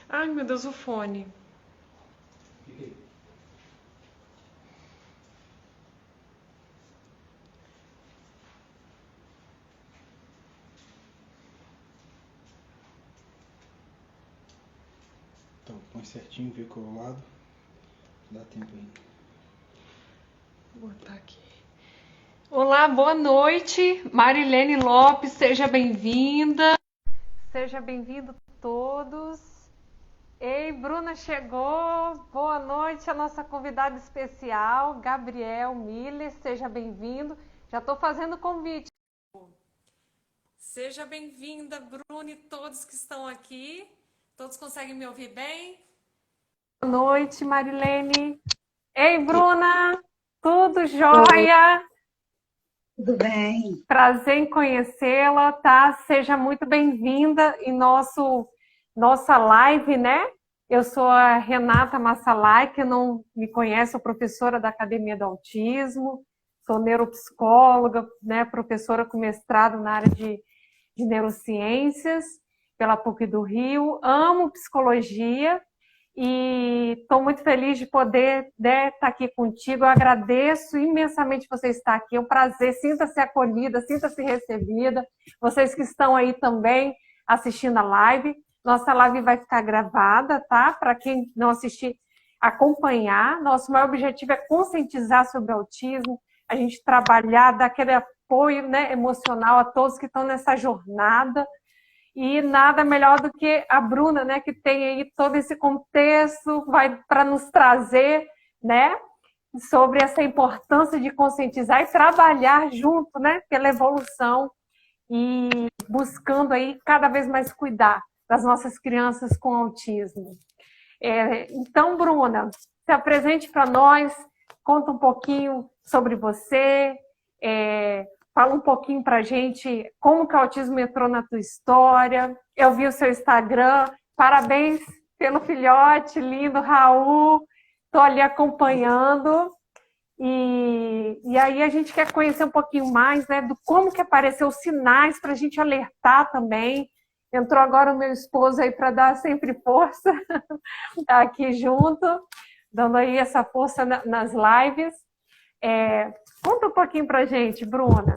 Ai, meu Deus, o fone. Então, põe certinho, vê qual é o lado. Dá tempo ainda. Vou botar aqui. Olá, boa noite. Marilene Lopes, seja bem-vinda. Seja bem-vindo todos. Ei, Bruna chegou. Boa noite, a nossa convidada especial, Gabriel Miller, seja bem-vindo. Já estou fazendo convite. Seja bem-vinda, Bruna, e todos que estão aqui. Todos conseguem me ouvir bem? Boa noite, Marilene. Ei, Bruna, tudo Oi, jóia? tudo bem? Prazer em conhecê-la, tá? Seja muito bem-vinda em nossa live, né? Eu sou a Renata Massalai, que não me conhece, sou professora da Academia do Autismo, sou neuropsicóloga, né? Professora com mestrado na área de neurociências pela PUC do Rio, amo psicologia e estou muito feliz de poder, né, estar aqui contigo. Eu agradeço imensamente você estar aqui. É um prazer. Sinta-se acolhida, sinta-se recebida. Vocês que estão aí também assistindo a live. Nossa live vai ficar gravada, tá? Para quem não assistir, acompanhar. Nosso maior objetivo é conscientizar sobre o autismo, a gente trabalhar, dar aquele apoio, né, emocional a todos que estão nessa jornada. E nada melhor do que a Bruna, né, que tem aí todo esse contexto, vai para nos trazer, né, sobre essa importância de conscientizar e trabalhar junto, né, pela evolução e buscando aí cada vez mais cuidar das nossas crianças com autismo. Então, Bruna, se apresente para nós, conta um pouquinho sobre você, fala um pouquinho para a gente como que o autismo entrou na tua história. Eu vi o seu Instagram, parabéns pelo filhote lindo, Raul, estou ali acompanhando. E aí a gente quer conhecer um pouquinho mais, né, do como que apareceu os sinais para a gente alertar também. Entrou agora o meu esposo aí para dar sempre força aqui junto, dando aí essa força nas lives. Conta um pouquinho para a gente, Bruna.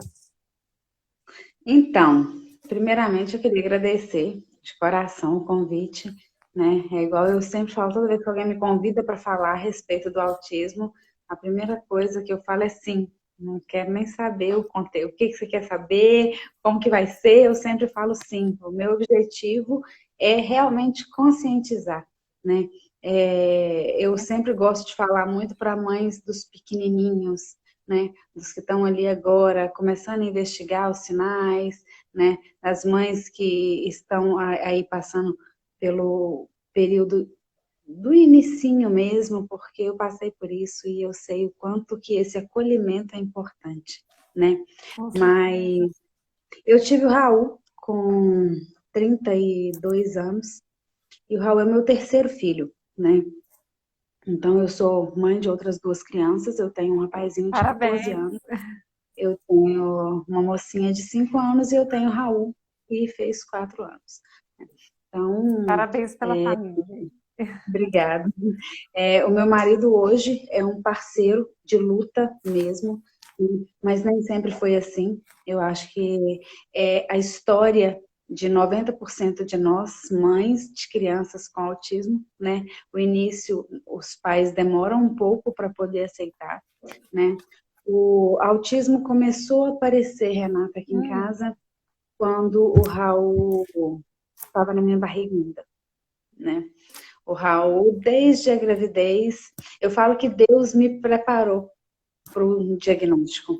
Então, primeiramente eu queria agradecer de coração o convite, né? É igual eu sempre falo, toda vez que alguém me convida para falar a respeito do autismo, a primeira coisa que eu falo é sim. Não quero nem saber o conteúdo, o que você quer saber, como que vai ser, eu sempre falo sim. O meu objetivo é realmente conscientizar, né? Eu sempre gosto de falar muito para mães dos pequenininhos, né? Dos que estão ali agora, começando a investigar os sinais, né? As mães que estão aí passando pelo período do inicinho mesmo, porque eu passei por isso e eu sei o quanto que esse acolhimento é importante, né? Com Mas certeza. eu tive o Raul com 32 anos e o Raul é meu terceiro filho, né? Então eu sou mãe de outras duas crianças, eu tenho um rapazinho de 14 Parabéns. anos. Eu tenho uma mocinha de 5 anos e eu tenho o Raul, que fez 4 anos. Então, Parabéns pela família. obrigada. O meu marido hoje é um parceiro de luta mesmo, mas nem sempre foi assim. Eu acho que a história de 90% de nós, mães de crianças com autismo, né? O início, os pais demoram um pouco para poder aceitar, né? O autismo começou a aparecer, Renata, aqui em casa, quando o Raul estava na minha barriga ainda, né? O Raul, desde a gravidez, eu falo que Deus me preparou para o diagnóstico,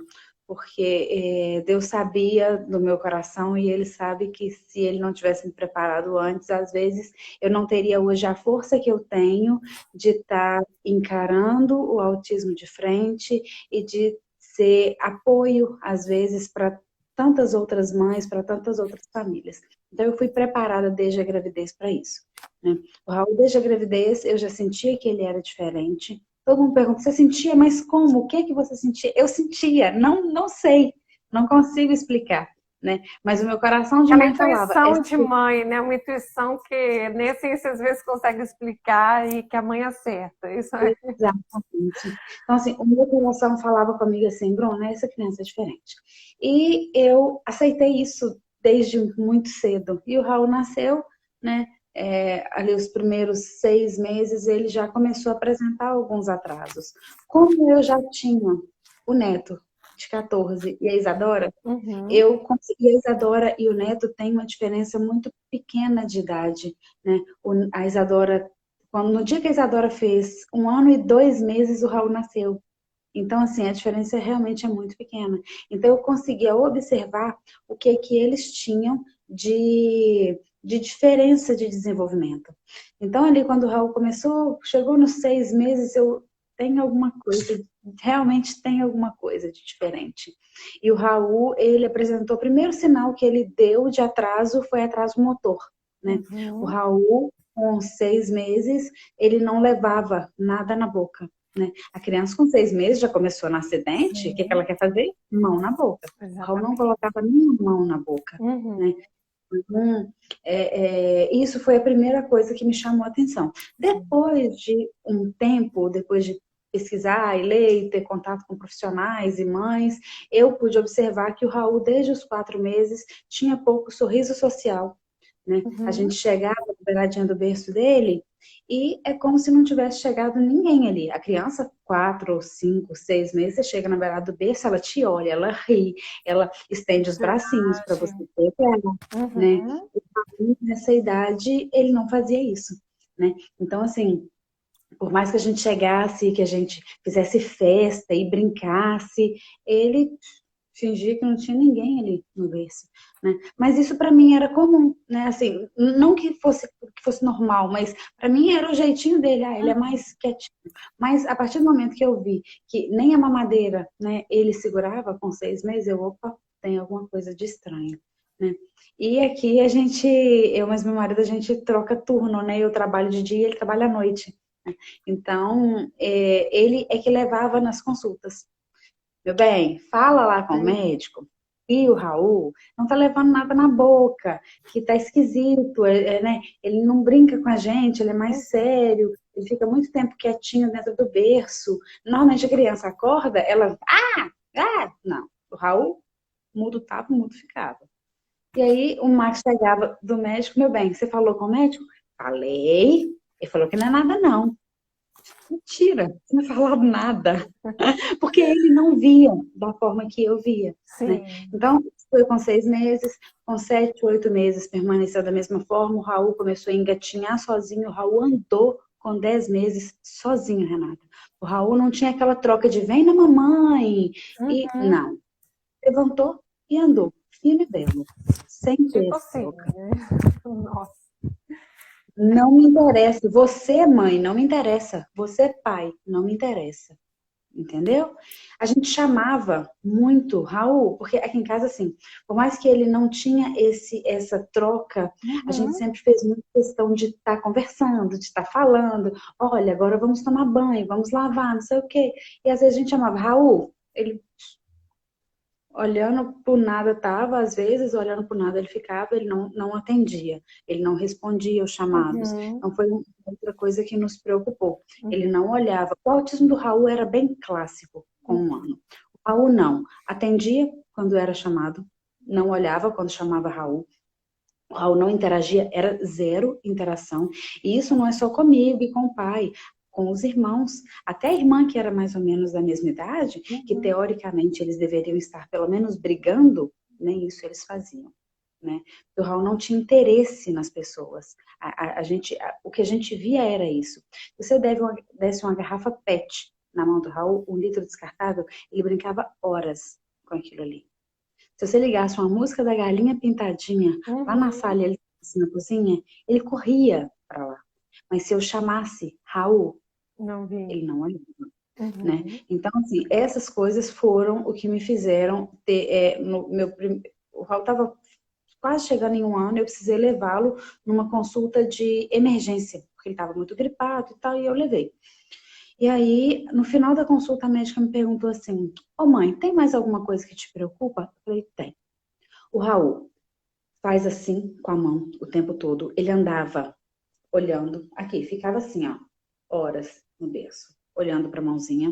porque Deus sabia do meu coração e Ele sabe que se Ele não tivesse me preparado antes, às vezes eu não teria hoje a força que eu tenho de estar encarando o autismo de frente e de ser apoio, às vezes, para tantas outras mães, para tantas outras famílias. Então, eu fui preparada desde a gravidez para isso, né? O Raul, desde a gravidez, eu já sentia que ele era diferente. Todo mundo pergunta, você sentia, mas como? O que que você sentia? Eu sentia, não sei, não consigo explicar. né? Mas o meu coração de Aquela mãe falava, intuição de mãe, né? Uma intuição que nem a ciência às vezes consegue explicar e que a mãe acerta. Isso é. exatamente. Então, assim, o meu coração falava comigo assim, Bruna, essa criança é diferente. E eu aceitei isso desde muito cedo. E o Raul nasceu, né? Ali os primeiros 6 meses ele já começou a apresentar alguns atrasos. Como eu já tinha o neto de 14 e a Isadora, Uhum. e a Isadora e o neto têm uma diferença muito pequena de idade, né? A Isadora, no dia que a Isadora fez 1 ano e 2 meses, o Raul nasceu. Então, assim, a diferença realmente é muito pequena. Então, eu conseguia observar o que eles tinham de diferença de desenvolvimento. Então, ali, quando o Raul começou, chegou nos 6 meses, eu tenho alguma coisa, realmente tem alguma coisa de diferente. E o Raul, ele apresentou, o primeiro sinal que ele deu de atraso foi atraso motor, né? O Uhum. Raul, com 6 meses, ele não levava nada na boca, né? A criança com 6 meses já começou no acidente, o que ela quer fazer? Mão na boca. O Raul não Exatamente. colocava nenhuma mão na boca, Uhum. né? Então, isso foi a primeira coisa que me chamou a atenção. Depois de um tempo, depois de pesquisar e ler e ter contato com profissionais e mães, eu pude observar que o Raul, desde os 4 meses, tinha pouco sorriso social, né? A Uhum. gente chegava na beiradinha do berço dele e é como se não tivesse chegado ninguém ali. A criança, 4, 5, 6 meses, você chega na beirada do berço, ela te olha, ela ri, ela estende os bracinhos para você Verdade. pegar ela, né? Uhum. Nessa idade, ele não fazia isso, né? Então, assim, por mais que a gente chegasse, que a gente fizesse festa e brincasse, ele fingia que não tinha ninguém ali no berço, né? Mas isso para mim era comum, né? Assim, não que fosse normal, mas para mim era o jeitinho dele, ele é mais quietinho. Mas a partir do momento que eu vi que nem a mamadeira, né, ele segurava com 6 meses, opa, tem alguma coisa de estranho, né? E aqui eu mais meu marido, a gente troca turno, né? Eu trabalho de dia, ele trabalha à noite. Então, ele é que levava nas consultas. Meu bem, fala lá com o Entendi. médico e o Raul não tá levando nada na boca, que tá esquisito, né? Ele não brinca com a gente, ele é mais sério, ele fica muito tempo quietinho dentro do berço. Normalmente a criança acorda, ela, não. O Raul mudo tava, mudo ficava. E aí o Max chegava do médico, meu bem, você falou com o médico? Falei. Ele falou que não é nada, não. Mentira, não tinha falado nada. Porque ele não via da forma que eu via, né? Sim. Então, foi com 6 meses, com 7, 8 meses permaneceu da mesma forma, o Raul começou a engatinhar sozinho, o Raul andou com 10 meses sozinho, Renata. O Raul não tinha aquela troca de vem na mamãe, e Uhum. não. Levantou e andou, fino e belo, sem ter Tipo essa assim, troca. né? Nossa. Não me interessa. Você é mãe, não me interessa. Você é pai, não me interessa. Entendeu? A gente chamava muito Raul, porque aqui em casa, assim, por mais que ele não tinha essa troca, a gente Uhum. sempre fez muita questão de estar conversando, de estar falando. Olha, agora vamos tomar banho, vamos lavar, não sei o quê. E às vezes a gente chamava Raul, ele olhando por nada tava, às vezes, olhando por nada ele ficava, ele não atendia, ele não respondia aos chamados. Uhum. Não foi outra coisa que nos preocupou. Ele Uhum. não olhava. O autismo do Raul era bem clássico com um ano. O Raul não. Atendia quando era chamado, não olhava quando chamava Raul. O Raul não interagia, era zero interação. E isso não é só comigo e com o pai, com os irmãos. Até a irmã, que era mais ou menos da mesma idade, que Uhum. teoricamente eles deveriam estar pelo menos brigando, nem isso eles faziam. Né? O Raul não tinha interesse nas pessoas. O que a gente via era isso. Se você desse uma garrafa PET na mão do Raul, 1 litro descartável, ele brincava horas com aquilo ali. Se você ligasse uma música da Galinha Pintadinha lá na Uhum. sala, ele assim, na cozinha, ele corria para lá. Mas se eu chamasse Raul, Não vi. ele não olhava, né? Uhum. Então, assim, essas coisas foram o que me fizeram ter, o Raul estava quase chegando em 1 ano, eu precisei levá-lo numa consulta de emergência, porque ele estava muito gripado e tal, e eu levei. E aí, no final da consulta, a médica me perguntou assim: Ô mãe, tem mais alguma coisa que te preocupa? Eu falei: tem. O Raul faz assim com a mão o tempo todo. Ele andava olhando aqui, ficava assim, ó, horas no berço, olhando para a mãozinha.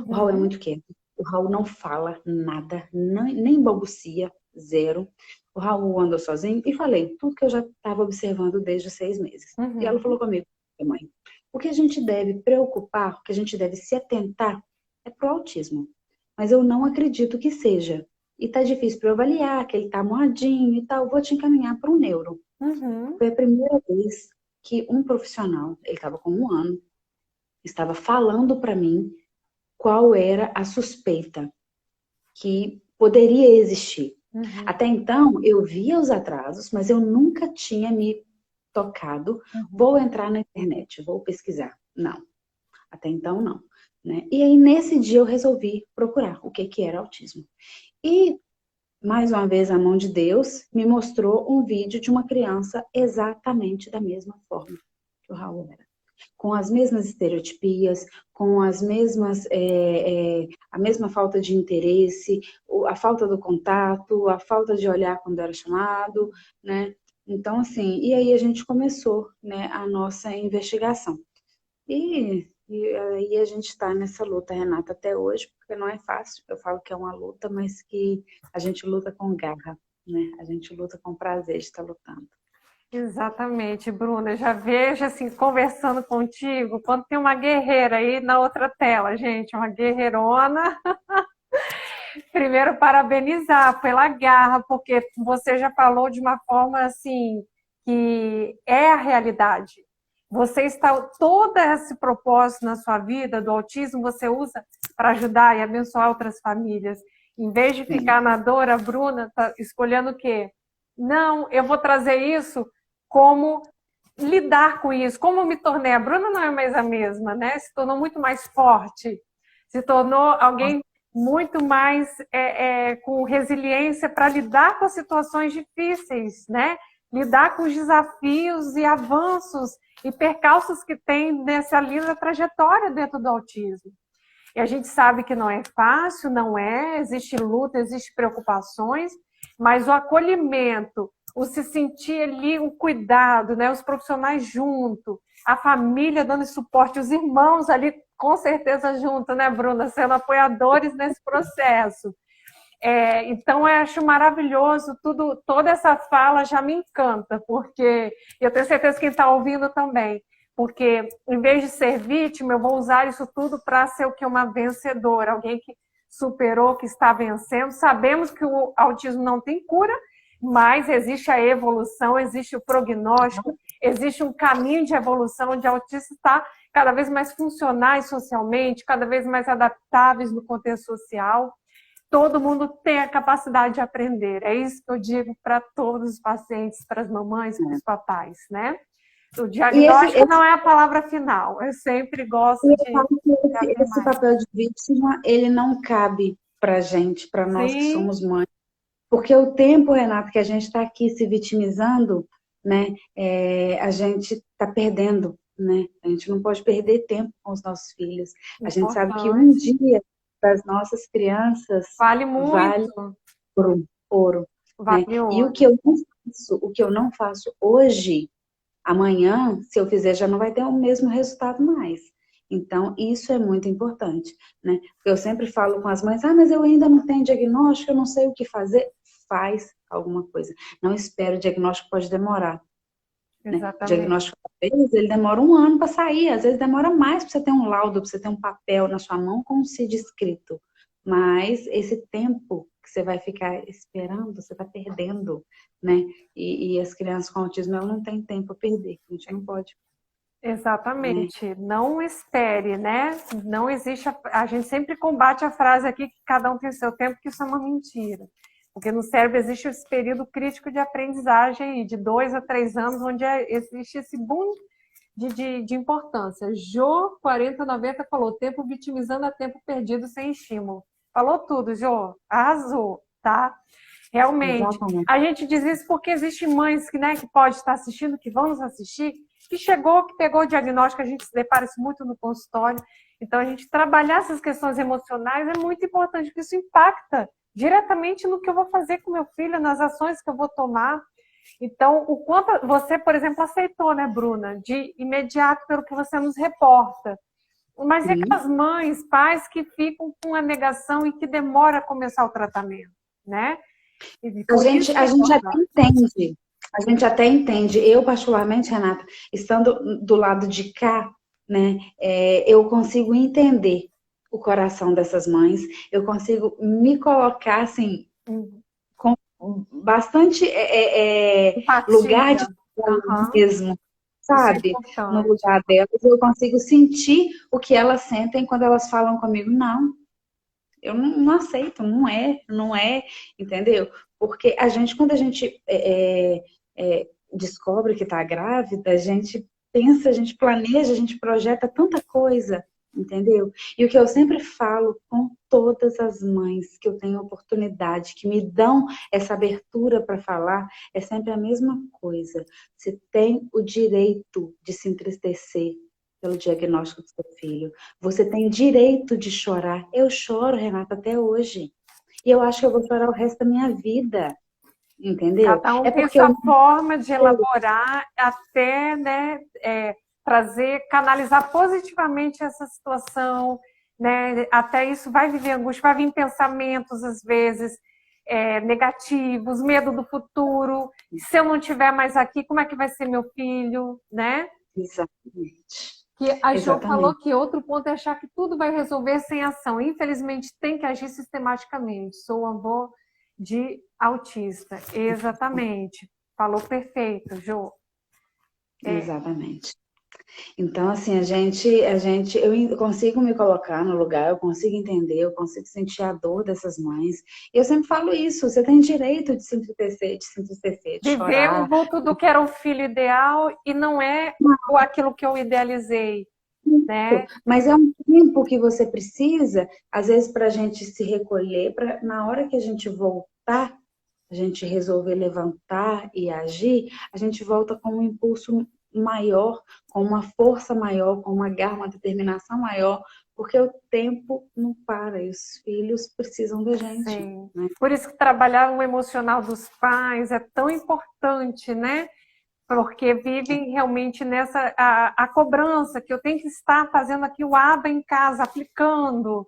O Raul é Uhum. muito quieto. O Raul não fala nada, nem balbucia, zero. O Raul andou sozinho e falei tudo que eu já estava observando desde 6 meses. E ela Uhum. falou comigo, mãe, o que a gente deve preocupar, o que a gente deve se atentar é pro autismo. Mas eu não acredito que seja. E tá difícil para eu avaliar, que ele tá moadinho e tal. Vou te encaminhar para um neuro. Uhum. Foi a primeira vez que um profissional, ele estava com 1 ano, estava falando para mim qual era a suspeita que poderia existir. Uhum. Até então, eu via os atrasos, mas eu nunca tinha me tocado. Uhum. Vou entrar na internet, vou pesquisar. Não, até então não. Né? E aí, nesse dia, eu resolvi procurar o que era autismo. E, mais uma vez, a mão de Deus me mostrou um vídeo de uma criança exatamente da mesma forma que o Raul era. Com as mesmas estereotipias, com as mesmas, a mesma falta de interesse, a falta do contato, a falta de olhar quando era chamado, né? Então, assim, e aí a gente começou, né, a nossa investigação. E aí a gente está nessa luta, Renata, até hoje, porque não é fácil. Eu falo que é uma luta, mas que a gente luta com garra, né? A gente luta com prazer de estar lutando. Exatamente, Bruna. Eu já vejo assim, conversando contigo, quando tem uma guerreira aí na outra tela, gente, uma guerreirona. Primeiro, parabenizar pela garra, porque você já falou de uma forma assim, que é a realidade. Você está, todo esse propósito na sua vida do autismo, você usa para ajudar e abençoar outras famílias. Em vez de ficar Sim. na dor, a Bruna está escolhendo o quê? Não, eu vou trazer isso como lidar com isso. Como me tornei? A Bruna não é mais a mesma, né? Se tornou muito mais forte, se tornou alguém muito mais com resiliência para lidar com as situações difíceis, né? Lidar com os desafios e avanços e percalços que tem nessa linda trajetória dentro do autismo. E a gente sabe que não é fácil, não é, existe luta, existe preocupações, mas o acolhimento, o se sentir ali, o cuidado, né, os profissionais junto, a família dando suporte, os irmãos ali com certeza junto, né, Bruna, sendo apoiadores nesse processo. Então, eu acho maravilhoso, toda essa fala já me encanta, porque eu tenho certeza que quem está ouvindo também, porque em vez de ser vítima, eu vou usar isso tudo para ser o que? Uma vencedora, alguém que superou, que está vencendo. Sabemos que o autismo não tem cura, mas existe a evolução, existe o prognóstico, existe um caminho de evolução onde o autista está cada vez mais funcionais socialmente, cada vez mais adaptáveis no contexto social. Todo mundo tem a capacidade de aprender. É isso que eu digo para todos os pacientes, para as mamães, para os papais, né? O E diagnóstico não é a palavra final. Eu sempre gosto eu de falo que esse afirmar. papel de vítima, ele não cabe pra gente, para nós que Sim, somos mães. Porque o tempo, Renato, que a gente está aqui se vitimizando, né, a gente está perdendo, né? A gente não pode perder tempo com os nossos filhos. A gente sabe que um importante. dia das nossas crianças Vale vale muito. ouro, né? Vale E ouro. o que eu não faço hoje, amanhã, se eu fizer, já não vai ter o mesmo resultado mais. Então, isso é muito importante, né? Porque eu sempre falo com as mães, mas eu ainda não tenho diagnóstico, eu não sei o que fazer. Faz alguma coisa. Não espere, o diagnóstico pode demorar, né? O Exatamente. diagnóstico, às vezes, ele demora 1 ano para sair, às vezes demora mais para você ter um laudo, para você ter um papel na sua mão com um CID escrito. Mas esse tempo que você vai ficar esperando, você está perdendo, né? E as crianças com autismo, elas não têm tempo a perder, a gente não pode, né? Exatamente. Não espere, né? Não existe. A gente sempre combate a frase aqui que cada um tem seu tempo, que isso é uma mentira. Porque no cérebro existe esse período crítico de aprendizagem de 2 a 3 anos, onde existe esse boom de importância. Jô 4090 falou: tempo vitimizando a tempo perdido sem estímulo. Falou tudo, Jô. Arrasou, tá? Realmente. Exatamente. A gente diz isso porque existem mães que, né, que pode estar assistindo, que vão nos assistir, que chegou, que pegou o diagnóstico, a gente se depara isso muito no consultório. Então, a gente trabalhar essas questões emocionais é muito importante, porque isso impacta diretamente no que eu vou fazer com meu filho, nas ações que eu vou tomar. Então, o quanto você, por exemplo, aceitou, né, Bruna, de imediato pelo que você nos reporta. Mas e aquelas mães, pais que ficam com a negação e que demora a começar o tratamento, né? A gente até entende. A gente até entende. Eu, particularmente, Renata, estando do lado de cá, né, eu consigo entender o coração dessas mães. Eu consigo me colocar, assim, com bastante lugar de mesmo, sabe? No lugar delas, eu consigo sentir o que elas sentem quando elas falam comigo. Não, eu não aceito, não é, entendeu? Porque quando a gente descobre que está grávida, a gente pensa, a gente planeja, a gente projeta tanta coisa, entendeu? E o que eu sempre falo com todas as mães que eu tenho oportunidade, que me dão essa abertura para falar, é sempre a mesma coisa. Você tem o direito de se entristecer pelo diagnóstico do seu filho. Você tem direito de chorar. Eu choro, Renata, até hoje. E eu acho que eu vou chorar o resto da minha vida. Entendeu? Cada um tem sua forma de elaborar até, né, canalizar positivamente essa situação, né? Até isso vai viver angústia, vai vir pensamentos, às vezes, negativos, medo do futuro. Se eu não estiver mais aqui, como é que vai ser meu filho, né? Exatamente. Que a Jo falou que outro ponto é achar que tudo vai resolver sem ação. Infelizmente, tem que agir sistematicamente. Sou avó de autista. Exatamente. Falou perfeito, Jo. Exatamente. Então, assim, eu consigo me colocar no lugar, eu consigo entender, eu consigo sentir a dor dessas mães. E eu sempre falo isso, você tem direito de se entristecer, de Viver chorar. o vulto do que era o filho ideal e não é aquilo que eu idealizei. Né? Mas é um tempo que você precisa, às vezes, para a gente se recolher, na hora que a gente voltar, a gente resolver levantar e agir, a gente volta com um impulso maior, com uma força maior, com uma garra, uma determinação maior, porque o tempo não para e os filhos precisam da gente. Sim. Né? Por isso que trabalhar o emocional dos pais é tão importante, né? Porque vivem realmente nessa a cobrança, que eu tenho que estar fazendo aqui o ABA em casa, aplicando,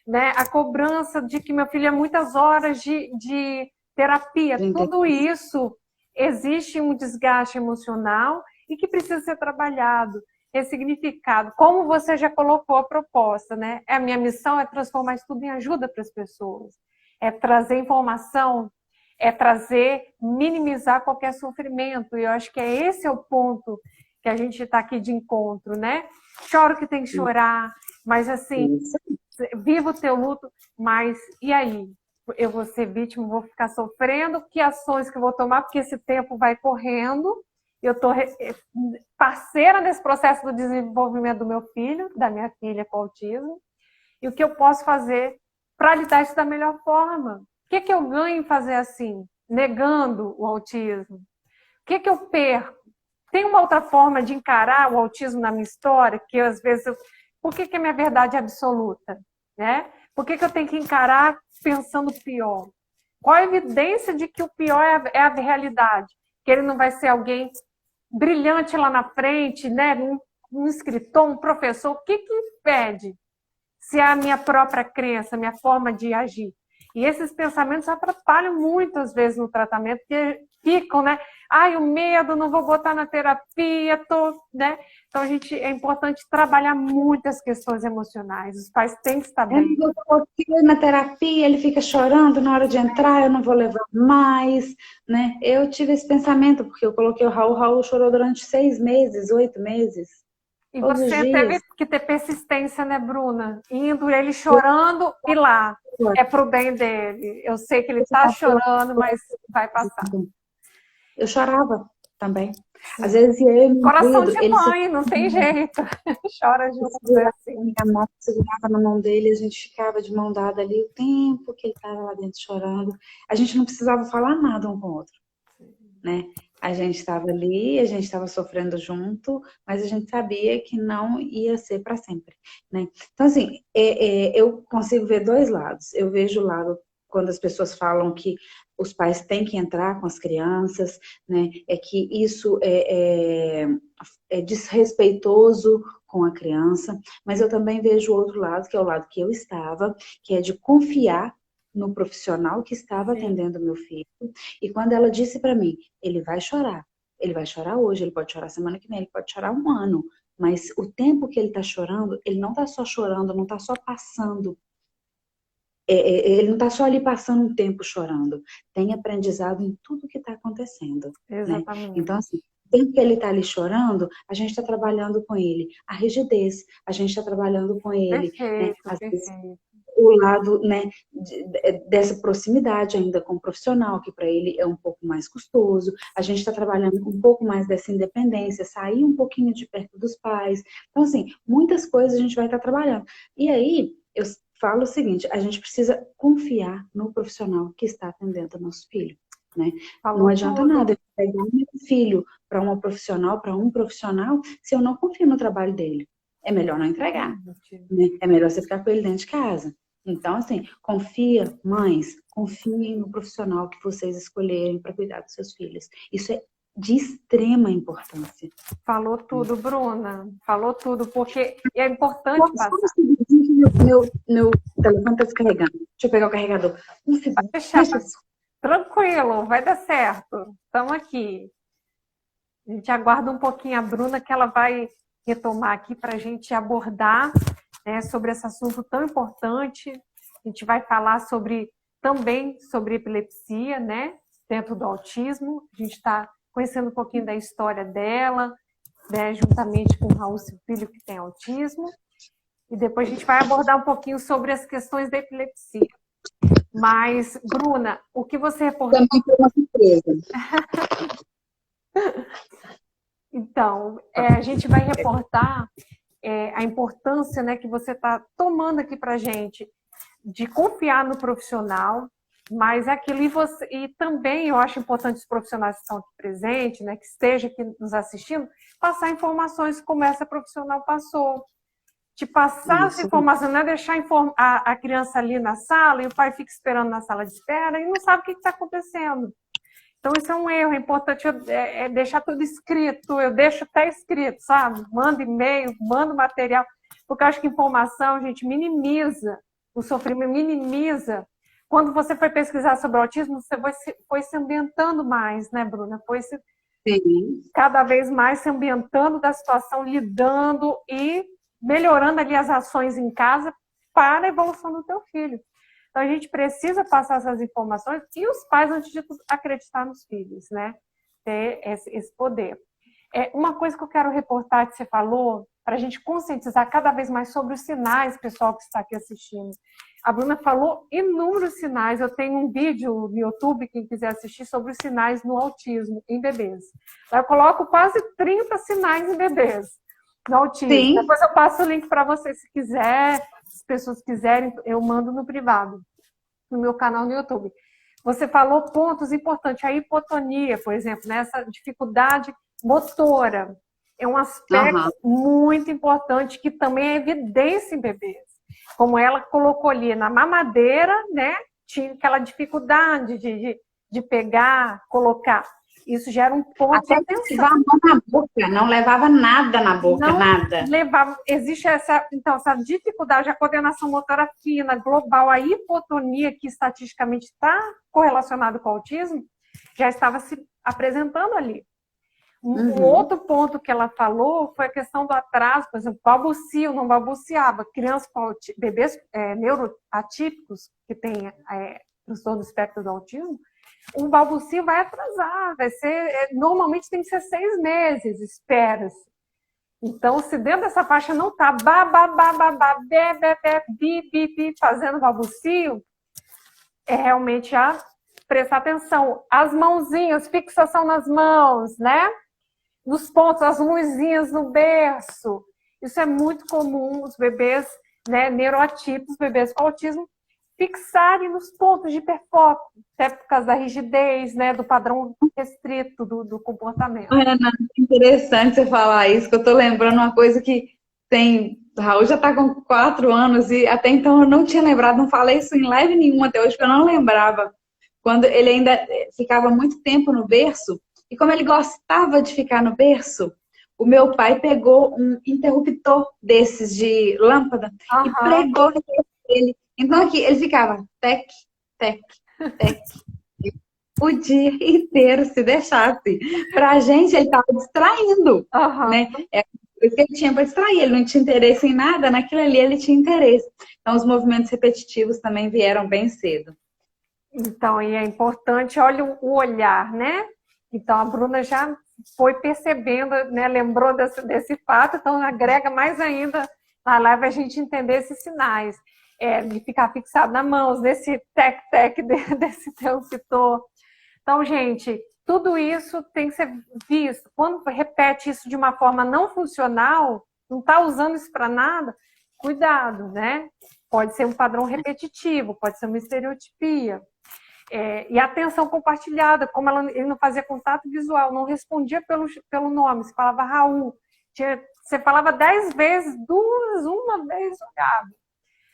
né? A cobrança de que meu filho é muitas horas de terapia. Tudo isso existe um desgaste emocional e que precisa ser trabalhado, ressignificado. Como você já colocou a proposta, né? A minha missão é transformar isso tudo em ajuda para as pessoas. É trazer informação, minimizar qualquer sofrimento. E eu acho que esse é o ponto que a gente está aqui de encontro, né? Choro que tem que chorar, mas assim, viva o teu luto, mas e aí? Eu vou ser vítima, vou ficar sofrendo, que ações que eu vou tomar, porque esse tempo vai correndo, eu estou parceira nesse processo do desenvolvimento do meu filho, da minha filha com autismo, e o que eu posso fazer para lidar isso da melhor forma. O que eu ganho em fazer assim? Negando o autismo? O que eu perco? Tem uma outra forma de encarar o autismo na minha história, que às vezes por que a minha verdade é absoluta? Né? Por que eu tenho que encarar pensando pior? Qual a evidência de que o pior é a realidade? Que ele não vai ser alguém brilhante lá na frente, né? Um escritor, um professor. O que impede? Se é a minha própria crença, a minha forma de agir. E esses pensamentos atrapalham muito, às vezes, no tratamento, porque ficam, né? Ai, o medo, não vou botar na terapia, né? Então, é importante trabalhar muito as questões emocionais. Os pais têm que estar bem. Eu coloquei na terapia, ele fica chorando na hora de entrar, eu não vou levar mais, né? Eu tive esse pensamento, porque eu coloquei o Raul chorou durante 6 meses, 8 meses. E você teve que ter persistência, né, Bruna? Indo, ele chorando e lá. É pro bem dele. Eu sei que ele tá chorando, mas vai passar. Eu chorava também. Às vezes eu coração de mãe, não tem jeito. Chora junto assim. A moto segurava na mão dele, a gente ficava de mão dada ali o tempo que ele estava lá dentro chorando. A gente não precisava falar nada um com o outro, né? A gente estava ali, a gente estava sofrendo junto, mas a gente sabia que não ia ser para sempre, né? Então, assim, eu consigo ver 2 lados. Eu vejo o lado quando as pessoas falam que os pais têm que entrar com as crianças, né? É que isso é desrespeitoso com a criança, mas eu também vejo o outro lado, que é o lado que eu estava, que é de confiar no profissional que estava atendendo meu filho. E quando ela disse para mim, ele vai chorar hoje, ele pode chorar semana que vem, ele pode chorar um ano, mas o tempo que ele está chorando, ele não está só chorando, não está só passando. Ele não está só ali passando um tempo chorando, tem aprendizado em tudo que está acontecendo. Exatamente. Né? Então, assim, o tempo que ele está ali chorando, a gente está trabalhando com ele a rigidez, a gente está trabalhando com ele, Perfeito, né? Às vezes, perfeito. o lado, né, dessa proximidade ainda com o profissional, que para ele é um pouco mais custoso. A gente está trabalhando com um pouco mais dessa independência, sair um pouquinho de perto dos pais. Então, assim, muitas coisas a gente vai estar trabalhando. E aí, eu falo o seguinte, a gente precisa confiar no profissional que está atendendo o nosso filho. Né? Não adianta nada eu pegar meu filho para um profissional, se eu não confio no trabalho dele. É melhor não entregar. Né? É melhor você ficar com ele dentro de casa. Então, assim, confia, mães, confiem no profissional que vocês escolherem para cuidar dos seus filhos. Isso é de extrema importância. Falou tudo, Bruna. Falou tudo, porque é importante passar. Meu telefone está descarregando. Deixa eu pegar o carregador. Deixa. Tranquilo, vai dar certo. Estamos aqui. A gente aguarda um pouquinho a Bruna, que ela vai retomar aqui para a gente abordar, né, sobre esse assunto tão importante. A gente vai falar também sobre epilepsia, né, dentro do autismo. A gente está conhecendo um pouquinho da história dela, né, juntamente com o Raul Filho, que tem autismo. E depois a gente vai abordar um pouquinho sobre as questões da epilepsia. Mas, Bruna, o que você reportou... Também foi uma surpresa. Então, a gente vai reportar a importância, né, que você está tomando aqui para a gente de confiar no profissional, mas aquilo e também eu acho importante os profissionais que estão aqui presentes, né, que esteja aqui nos assistindo, passar informações como essa profissional passou. De passar essa informação, não é deixar a criança ali na sala e o pai fica esperando na sala de espera e não sabe o que está acontecendo. Então, isso é um erro, é importante deixar tudo escrito, eu deixo até escrito, sabe? Manda e-mail, manda material, porque eu acho que informação, gente, minimiza o sofrimento, minimiza. Quando você foi pesquisar sobre o autismo, você foi se ambientando mais, né, Bruna? Cada vez mais se ambientando da situação, lidando e melhorando ali as ações em casa para a evolução do teu filho. Então, a gente precisa passar essas informações e os pais, antes de tudo, acreditar nos filhos, né? Ter esse poder. Uma coisa que eu quero reportar que você falou, para a gente conscientizar cada vez mais sobre os sinais, pessoal que está aqui assistindo. A Bruna falou inúmeros sinais. Eu tenho um vídeo no YouTube, quem quiser assistir, sobre os sinais no autismo em bebês. Eu coloco quase 30 sinais em bebês no autismo. Sim. Depois eu passo o link para você, se quiser. Se as pessoas quiserem, eu mando no privado, no meu canal no YouTube. Você falou pontos importantes. A hipotonia, por exemplo, né? Essa dificuldade motora. É um aspecto muito importante que também é evidência em bebês. Como ela colocou ali na mamadeira, né? Tinha aquela dificuldade de pegar, colocar. Isso gera um ponto de atenção. Levava a mão na boca, não levava nada na boca, não nada. Existe essa dificuldade, a coordenação motora fina, global, a hipotonia, que estatisticamente está correlacionado com o autismo, já estava se apresentando ali. Um outro ponto que ela falou foi a questão do atraso, por exemplo, balbucio, não balbuciava. Bebês neuroatípicos, que têm transtorno do espectro do autismo, um balbucio vai atrasar, normalmente tem que ser 6 meses, espera-se. Então, se dentro dessa faixa não está bi, fazendo balbucio, é realmente já prestar atenção. As mãozinhas, fixação nas mãos, né? Nos pontos, as luzinhas no berço. Isso é muito comum, os bebês, né, neuroatípicos, bebês com autismo, fixarem nos pontos de hiperfoco, até por causa da rigidez, né, do padrão restrito do comportamento. Ana, interessante você falar isso, que eu estou lembrando uma coisa que tem O Raul já tá com 4 anos e até então eu não tinha lembrado, não falei isso em live nenhuma até hoje, porque eu não lembrava. Quando ele ainda ficava muito tempo no berço, e como ele gostava de ficar no berço, o meu pai pegou um interruptor desses de lâmpada e Aham. pregou no berço dele. Então aqui, ele ficava tec, tec, tec, o dia inteiro se deixasse. Pra gente, ele estava distraindo, Aham. né? É o que ele tinha para distrair, ele não tinha interesse em nada, naquilo ali ele tinha interesse. Então, os movimentos repetitivos também vieram bem cedo. Então, e é importante, olha o olhar, né? Então, a Bruna já foi percebendo, né? Lembrou desse fato, então agrega mais ainda na live a gente entender esses sinais. De ficar fixado na mão, desse tec-tec desse interruptor. Então, gente, tudo isso tem que ser visto. Quando repete isso de uma forma não funcional, não está usando isso para nada, cuidado, né? Pode ser um padrão repetitivo, pode ser uma estereotipia. E a atenção compartilhada, como ele não fazia contato visual, não respondia pelo nome, você falava Raul, você falava 10 vezes, uma vez olhava.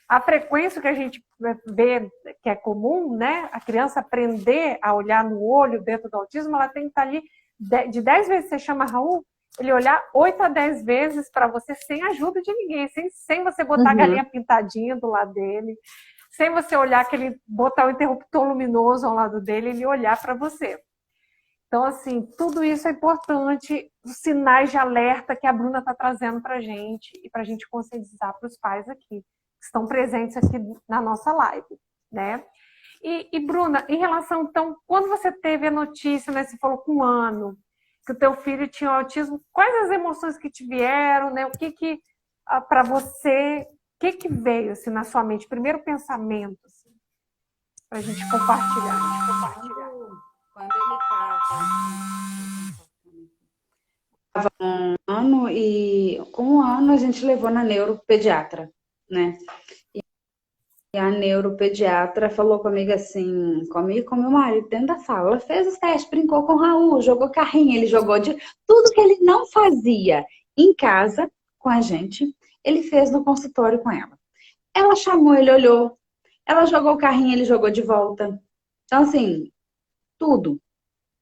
A frequência que a gente vê, que é comum, né? A criança aprender a olhar no olho dentro do autismo, ela tem que estar ali, de 10 vezes você chama Raul, ele olhar 8 a 10 vezes para você sem ajuda de ninguém, sem você botar a galinha pintadinha do lado dele, sem você olhar botar o interruptor luminoso ao lado dele, ele olhar para você. Então, assim, tudo isso é importante, os sinais de alerta que a Bruna está trazendo para a gente e para a gente conscientizar para os pais aqui, que estão presentes aqui na nossa live, né? E Bruna, em relação, então, quando você teve a notícia, né, você falou com 1 ano, que o teu filho tinha autismo, quais as emoções que te vieram, né? O que para você, o que veio assim, na sua mente? Primeiro pensamento, assim, para a gente compartilhar. Quando ele estava 1 ano e com 1 ano a gente levou na neuropediatra, né? E a neuropediatra falou comigo assim, comigo e com meu marido dentro da sala. Ela fez os testes, brincou com o Raul, jogou carrinho, ele jogou de tudo que ele não fazia em casa com a gente, ele fez no consultório com ela. Ela chamou, ele olhou, ela jogou o carrinho, ele jogou de volta. Então, assim, tudo.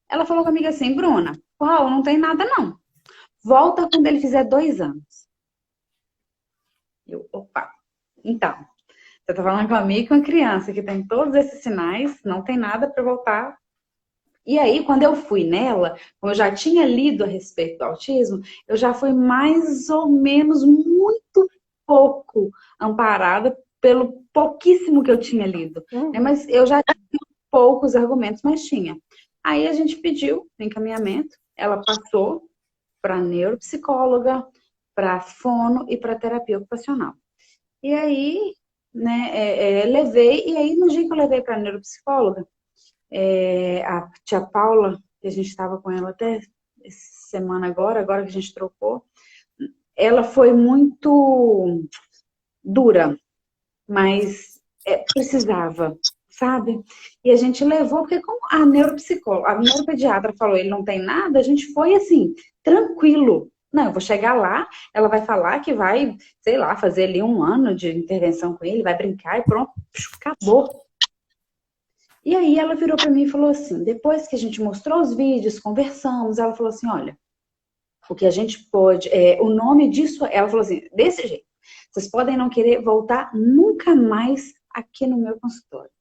Ela falou comigo assim, Bruna, o Raul não tem nada não. Volta quando ele fizer 2 anos. Opa, então, você tá falando comigo com uma criança que tem todos esses sinais, não tem nada para voltar. E aí, quando eu fui nela, como eu já tinha lido a respeito do autismo, eu já fui mais ou menos muito pouco amparada pelo pouquíssimo que eu tinha lido. Mas eu já tinha poucos argumentos, mas tinha. Aí a gente pediu encaminhamento, ela passou para neuropsicóloga, para fono e para terapia ocupacional. E aí, né, levei, e aí no dia que eu levei para a neuropsicóloga, a tia Paula, que a gente estava com ela até essa semana agora que a gente trocou, ela foi muito dura, mas precisava, sabe? E a gente levou, porque como a neuropsicóloga, a neuropediatra falou, ele não tem nada, a gente foi assim, tranquilo. Não, eu vou chegar lá, ela vai falar que vai, sei lá, fazer ali 1 ano de intervenção com ele, vai brincar e pronto, acabou. E aí ela virou para mim e falou assim, depois que a gente mostrou os vídeos, conversamos, ela falou assim, olha, o que a gente pode, o nome disso, ela falou assim, desse jeito, vocês podem não querer voltar nunca mais aqui no meu consultório.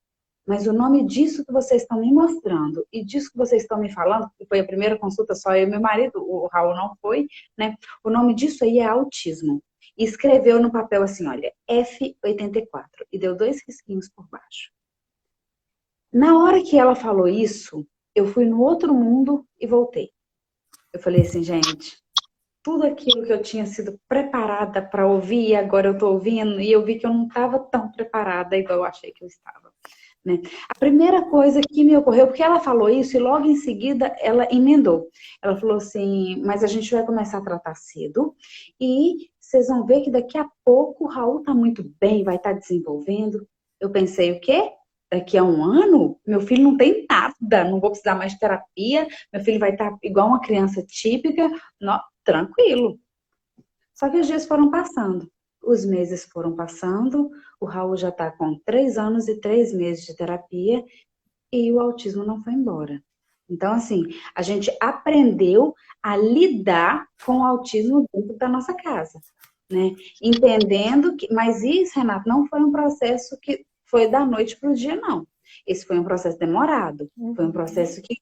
Mas o nome disso que vocês estão me mostrando e disso que vocês estão me falando, que foi a primeira consulta só eu e meu marido, o Raul não foi, né? O nome disso aí é autismo. E escreveu no papel assim, olha, F84. E deu 2 risquinhos por baixo. Na hora que ela falou isso, eu fui no outro mundo e voltei. Eu falei assim, gente, tudo aquilo que eu tinha sido preparada para ouvir, agora eu estou ouvindo, e eu vi que eu não estava tão preparada igual eu achei que eu estava. Né? A primeira coisa que me ocorreu, porque ela falou isso e logo em seguida ela emendou. Ela falou assim, mas a gente vai começar a tratar cedo e vocês vão ver que daqui a pouco o Raul tá muito bem, vai estar desenvolvendo. Eu pensei, o quê? Daqui a 1 ano, meu filho não tem nada, não vou precisar mais de terapia, meu filho vai estar igual uma criança típica, não, tranquilo. Só que os dias foram passando. os meses foram passando, o Raul já está com 3 anos e 3 meses de terapia e o autismo não foi embora. Então, assim, a gente aprendeu a lidar com o autismo dentro da nossa casa, né? Entendendo que... Mas isso, Renato, não foi um processo que foi da noite para o dia, não. Esse foi um processo demorado. Foi um processo que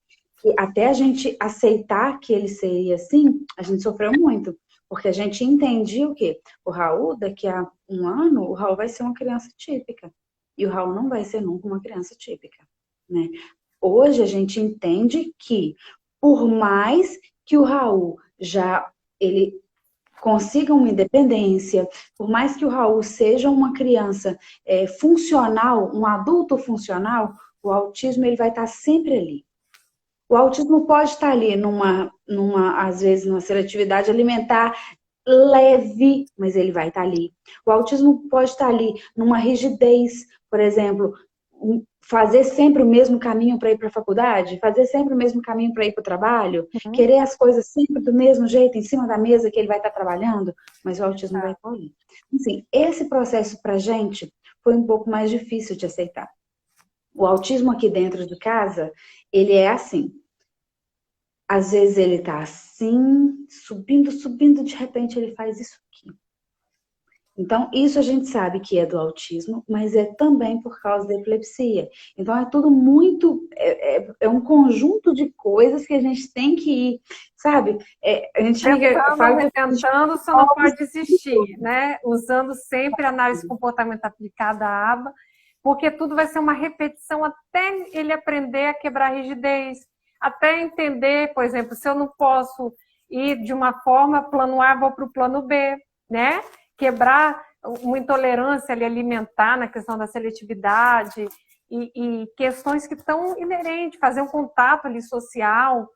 até a gente aceitar que ele seria assim, a gente sofreu muito. Porque a gente entendia o quê? O Raul, daqui a um ano, o Raul vai ser uma criança típica. E o Raul não vai ser nunca uma criança típica, né? Hoje a gente entende que, por mais que o Raul ele consiga uma independência, por mais que o Raul seja uma criança funcional, um adulto funcional, o autismo ele vai estar sempre ali. O autismo pode estar ali às vezes, numa seletividade alimentar leve, mas ele vai estar ali. O autismo pode estar ali numa rigidez, por exemplo, fazer sempre o mesmo caminho para ir para a faculdade, fazer sempre o mesmo caminho para ir para o trabalho, querer as coisas sempre do mesmo jeito, em cima da mesa que ele vai estar trabalhando, mas o autismo vai estar ali. Assim, esse processo para a gente foi um pouco mais difícil de aceitar. O autismo aqui dentro de casa, ele é assim. Às vezes ele tá assim, subindo, de repente ele faz isso aqui. Então, isso a gente sabe que é do autismo, mas é também por causa da epilepsia. Então, é tudo muito... É um conjunto de coisas que a gente tem que ir, sabe? A gente tentando, só não pode desistir, né? Usando sempre a análise comportamental aplicada à aba, porque tudo vai ser uma repetição até ele aprender a quebrar a rigidez, até entender, por exemplo, se eu não posso ir de uma forma, plano A, vou para o plano B, né? Quebrar uma intolerância ali alimentar na questão da seletividade e questões que estão inerentes, fazer um contato ali social,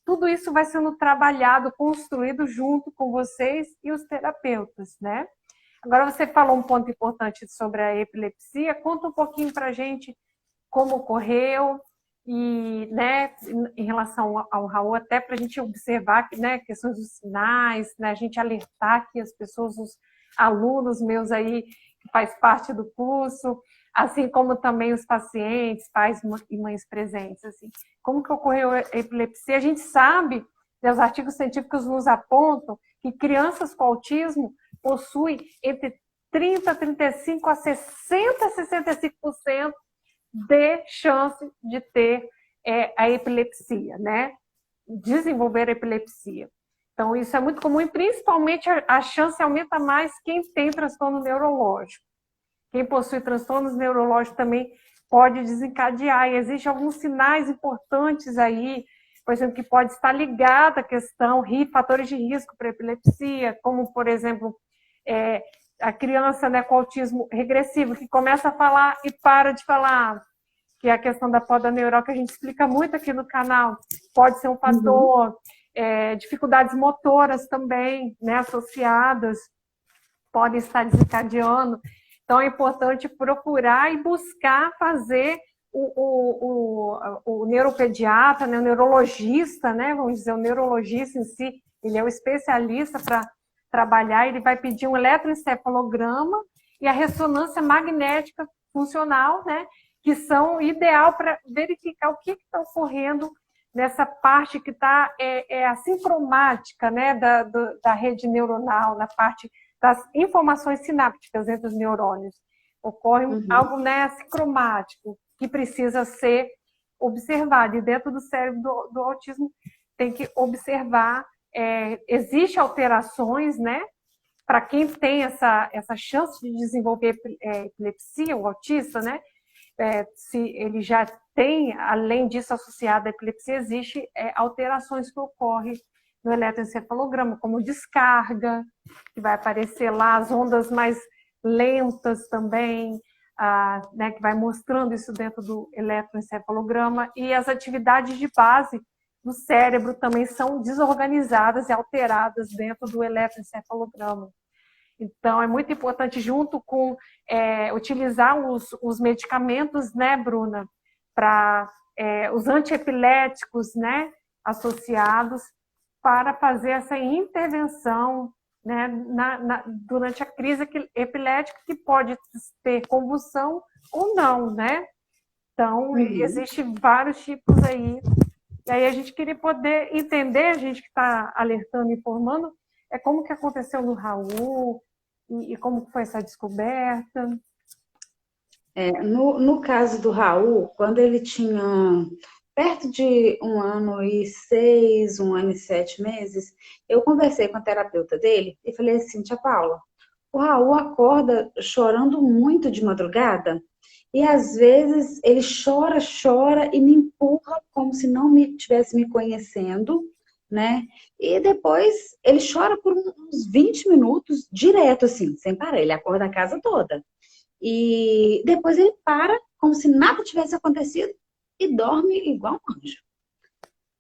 tudo isso vai sendo trabalhado, construído junto com vocês e os terapeutas, né? Agora você falou um ponto importante sobre a epilepsia, conta um pouquinho para a gente como ocorreu, e, né, em relação ao Raul, até para a gente observar, né, questões dos sinais, né, a gente alertar que as pessoas, os alunos meus aí, que faz parte do curso, assim como também os pacientes, pais e mães presentes, assim. Como que ocorreu a epilepsia? A gente sabe, né, os artigos científicos nos apontam que crianças com autismo possuem entre 30, 35 a 60, 65% de chance de ter a epilepsia, né? Desenvolver a epilepsia. Então, isso é muito comum e, principalmente, a chance aumenta mais quem tem transtorno neurológico. Quem possui transtornos neurológicos também pode desencadear. E existem alguns sinais importantes aí, por exemplo, que pode estar ligado à questão, fatores de risco para epilepsia, como, por exemplo, a criança, né, com autismo regressivo, que começa a falar e para de falar, que é a questão da poda neural, que a gente explica muito aqui no canal, pode ser um fator, dificuldades motoras também, né, associadas, podem estar desencadeando. Então, é importante procurar e buscar fazer o neuropediatra, né, o neurologista, né, vamos dizer, o neurologista em si, ele é o especialista para trabalhar, ele vai pedir um eletroencefalograma e a ressonância magnética funcional, né, que são ideal para verificar o que está ocorrendo nessa parte que está assincromática, né, da rede neuronal, na parte das informações sinápticas entre os neurônios. Ocorre algo, né, assincromático, que precisa ser observado. E dentro do cérebro do autismo tem que observar, existem alterações, né, para quem tem essa chance de desenvolver epilepsia, o autista, né, se ele já tem, além disso, associado à epilepsia, existe alterações que ocorrem no eletroencefalograma, como descarga, que vai aparecer lá, as ondas mais lentas também, né, que vai mostrando isso dentro do eletroencefalograma, e as atividades de base do cérebro também são desorganizadas e alteradas dentro do eletroencefalograma. Então, é muito importante, junto com utilizar os medicamentos, né, Bruna, para os antiepiléticos, né, associados, para fazer essa intervenção, né, durante a crise epilética, que pode ter convulsão ou não, né? Então, existem vários tipos aí. E aí a gente queria poder entender, a gente que está alertando, informando, como que aconteceu no Raul e como foi essa descoberta. No caso do Raul, quando ele tinha perto de 1 ano e 6, 1 ano e 7 meses, eu conversei com a terapeuta dele e falei assim, tia Paula, o Raul acorda chorando muito de madrugada e às vezes ele chora, chora e me empurra como se não estivesse me conhecendo, né? E depois ele chora por uns 20 minutos direto, assim, sem parar. Ele acorda a casa toda. E depois ele para, como se nada tivesse acontecido, e dorme igual um anjo.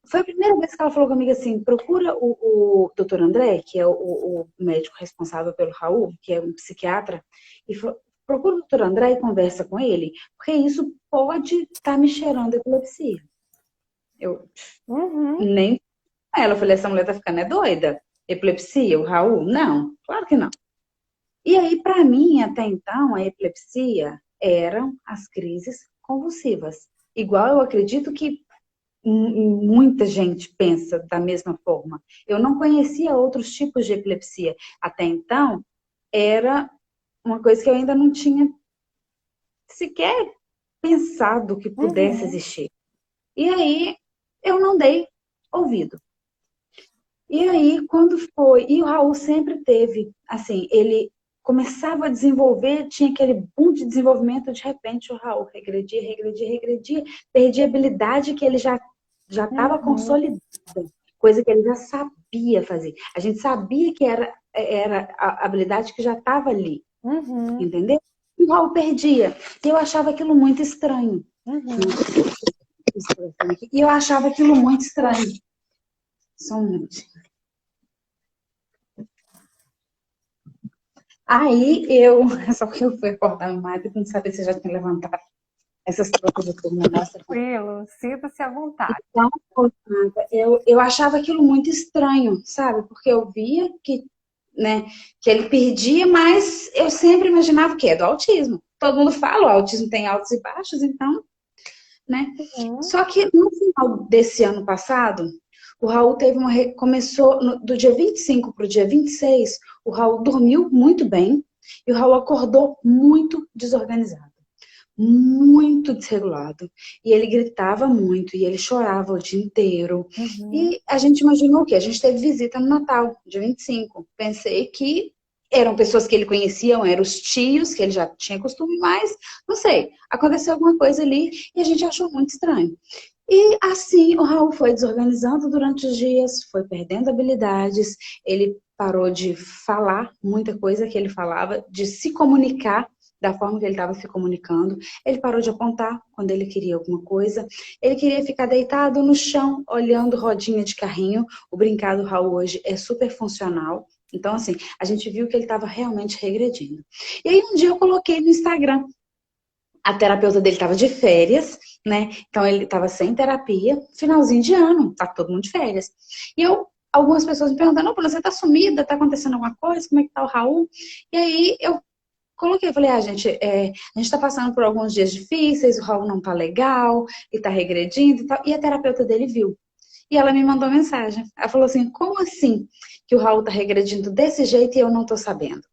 Foi a primeira vez que ela falou comigo assim, procura o Dr. André, que é o médico responsável pelo Raul, que é um psiquiatra, e falou, procura o Dr. André e conversa com ele, porque isso pode estar me cheirando epilepsia. Eu nem ela falei, essa mulher tá ficando doida? Epilepsia, o Raul? Não, claro que não. E aí, para mim, até então, a epilepsia eram as crises convulsivas. Igual eu acredito que muita gente pensa da mesma forma. Eu não conhecia outros tipos de epilepsia. Até então, era uma coisa que eu ainda não tinha sequer pensado que pudesse existir. E aí, eu não dei ouvido. E aí, quando foi... E o Raul sempre teve, assim, ele começava a desenvolver, tinha aquele boom de desenvolvimento, de repente o Raul regredia, perdia a habilidade que ele já estava consolidada, coisa que ele já sabia fazer. A gente sabia que era a habilidade que já estava ali, entendeu? E o Raul perdia. E eu achava aquilo muito estranho. E eu achava aquilo muito estranho. Só um minutinho. Aí eu, só que eu fui acordar meu marido, não sabia se já tinha levantado essas trocas de turno. Tranquilo, sinta-se à vontade. Então, eu achava aquilo muito estranho, sabe? Porque eu via que, né, que ele perdia, mas eu sempre imaginava o quê? Do autismo. Todo mundo fala, o autismo tem altos e baixos, então, né? Só que no final desse ano passado, o Raul começou do dia 25 para o dia 26, o Raul dormiu muito bem e o Raul acordou muito desorganizado, muito desregulado. E ele gritava muito e ele chorava o dia inteiro. E a gente imaginou o quê? A gente teve visita no Natal, dia 25. Pensei que eram pessoas que ele conhecia, eram os tios, que ele já tinha costume, mas não sei, aconteceu alguma coisa ali e a gente achou muito estranho. E assim o Raul foi desorganizando durante os dias, foi perdendo habilidades, ele parou de falar muita coisa que ele falava, de se comunicar da forma que ele estava se comunicando, ele parou de apontar quando ele queria alguma coisa, ele queria ficar deitado no chão, olhando rodinha de carrinho. O brincar do Raul hoje é super funcional. Então, assim, a gente viu que ele estava realmente regredindo. E aí um dia eu coloquei no Instagram, a terapeuta dele estava de férias, né? Então ele estava sem terapia, finalzinho de ano, tá todo mundo de férias. E algumas pessoas me perguntaram, não, você tá sumida, tá acontecendo alguma coisa, como é que tá o Raul? E aí eu coloquei, falei, gente, a gente tá passando por alguns dias difíceis, o Raul não tá legal, ele tá regredindo e tal. E a terapeuta dele viu. E ela me mandou mensagem. Ela falou assim, como assim que o Raul tá regredindo desse jeito e eu não tô sabendo?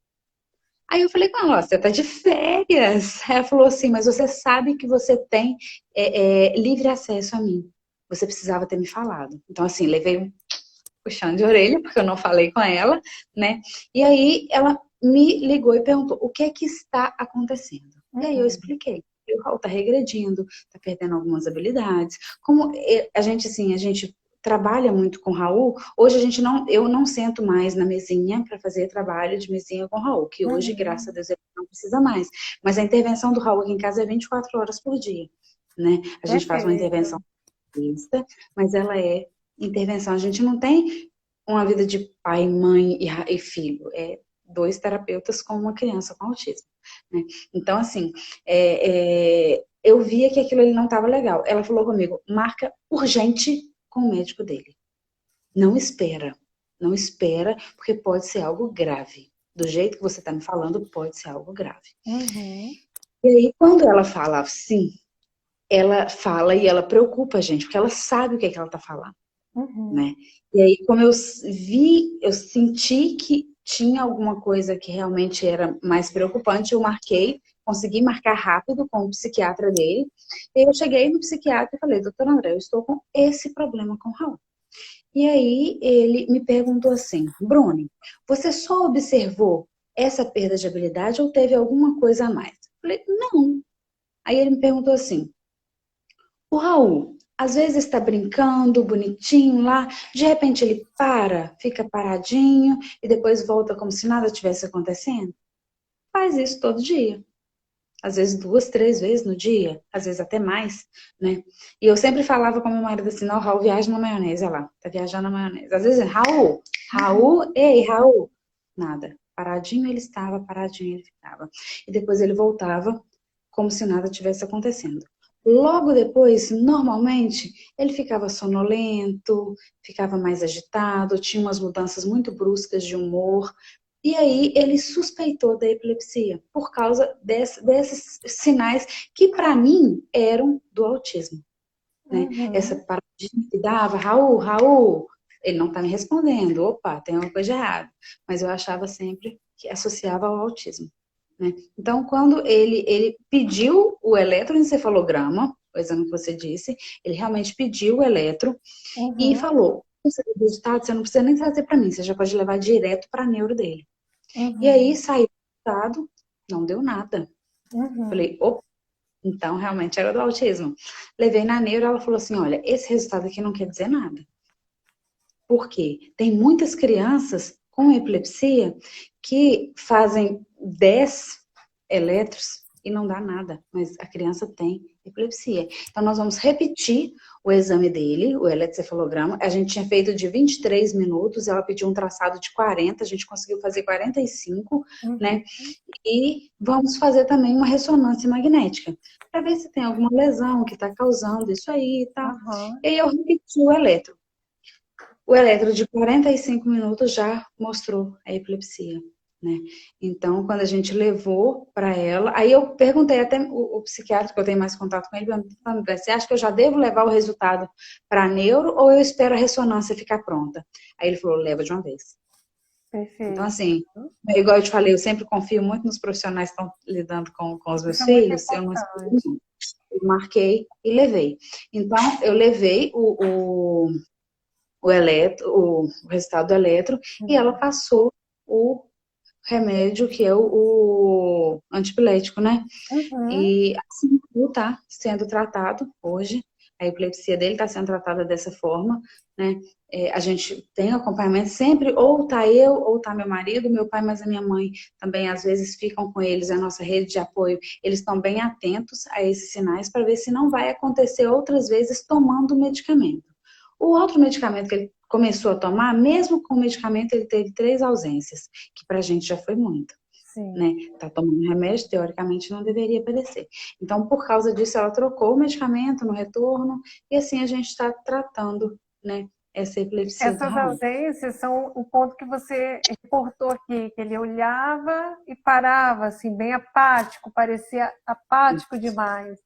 Aí eu falei com ela, você tá de férias. Ela falou assim, mas você sabe que você tem livre acesso a mim. Você precisava ter me falado. Então, assim, levei um puxão de orelha, porque eu não falei com ela, né? E aí ela me ligou e perguntou, o que é que está acontecendo? E aí eu expliquei. O Raul tá regredindo, tá perdendo algumas habilidades. Como a gente trabalha muito com o Raul, hoje eu não sento mais na mesinha para fazer trabalho de mesinha com o Raul, que hoje, graças a Deus, ele não precisa mais. Mas a intervenção do Raul aqui em casa é 24 horas por dia, né? A gente faz uma intervenção, mas ela é intervenção. A gente não tem uma vida de pai, mãe e filho. É 2 terapeutas com uma criança com autismo, né? Então, assim, eu via que aquilo ali não estava legal. Ela falou comigo, marca urgente com o médico dele. Não espera. Não espera, porque pode ser algo grave. Do jeito que você está me falando, pode ser algo grave. Uhum. E aí, quando ela fala assim, ela fala e ela preocupa a gente, porque ela sabe o que é que ela está falando, né? E aí, como eu senti que tinha alguma coisa que realmente era mais preocupante, eu consegui marcar rápido com o psiquiatra dele. E eu cheguei no psiquiatra e falei, doutor André, eu estou com esse problema com o Raul. E aí ele me perguntou assim, Bruno, você só observou essa perda de habilidade ou teve alguma coisa a mais? Eu falei, não. Aí ele me perguntou assim, o Raul, às vezes está brincando, bonitinho lá, de repente ele fica paradinho e depois volta como se nada tivesse acontecendo? Faz isso todo dia. Às vezes 2, 3 vezes no dia, às vezes até mais, né? E eu sempre falava com meu marido assim, não, Raul viaja na maionese, olha lá, tá viajando na maionese. Às vezes, Raul, ei, Raul. Nada. Paradinho ele estava, paradinho ele ficava. E depois ele voltava como se nada tivesse acontecendo. Logo depois, normalmente, ele ficava sonolento, ficava mais agitado, tinha umas mudanças muito bruscas de humor. E aí ele suspeitou da epilepsia por causa desses sinais que para mim eram do autismo, né? Essa paradinha que dava, Raul, ele não está me respondendo, opa, tem alguma coisa de errado. Mas eu achava sempre que associava ao autismo, né? Então, quando ele pediu o eletroencefalograma, o exame que você disse, ele realmente pediu o eletro e falou, você tem resultado, você não precisa nem trazer para mim, você já pode levar direto para a neuro dele. E aí saiu o resultado, não deu nada. Falei, opa, então realmente era do autismo. Levei na neuro, ela falou assim, olha, esse resultado aqui não quer dizer nada. Por quê? Tem muitas crianças com epilepsia que fazem 10 eletros e não dá nada, mas a criança tem epilepsia. Então, nós vamos repetir o exame dele, o eletroencefalograma. A gente tinha feito de 23 minutos, ela pediu um traçado de 40, a gente conseguiu fazer 45, né? E vamos fazer também uma ressonância magnética, para ver se tem alguma lesão que está causando isso aí e tal. E aí eu repeti o eletro. O eletro de 45 minutos já mostrou a epilepsia, né? Então, quando a gente levou para ela, aí eu perguntei até o psiquiatra, que eu tenho mais contato com ele, você acha que eu já devo levar o resultado para a neuro ou eu espero a ressonância ficar pronta? Aí ele falou, leva de uma vez. Perfeito. Então, assim, igual eu te falei, eu sempre confio muito nos profissionais que estão lidando com os meus Isso é muito filhos. Eu não importante. eu marquei e levei. Então, eu levei o resultado do eletro, e ela passou o remédio, que é o antipilético, né? E assim, tá sendo tratado hoje. A epilepsia dele está sendo tratada dessa forma, né? A gente tem acompanhamento sempre, ou tá eu, ou tá meu marido, meu pai, mas a minha mãe também às vezes ficam com eles, a nossa rede de apoio, eles estão bem atentos a esses sinais para ver se não vai acontecer outras vezes tomando o medicamento. O outro medicamento que ele começou a tomar, mesmo com o medicamento, ele teve 3 ausências, que pra gente já foi muito. Sim. Né? Tá tomando remédio, teoricamente não deveria aparecer. Então, por causa disso, ela trocou o medicamento no retorno, e assim a gente está tratando, né, essa epilepsia do Essas Raul. ausências são o ponto que você reportou aqui, que ele olhava e parava, assim, bem apático, parecia apático demais.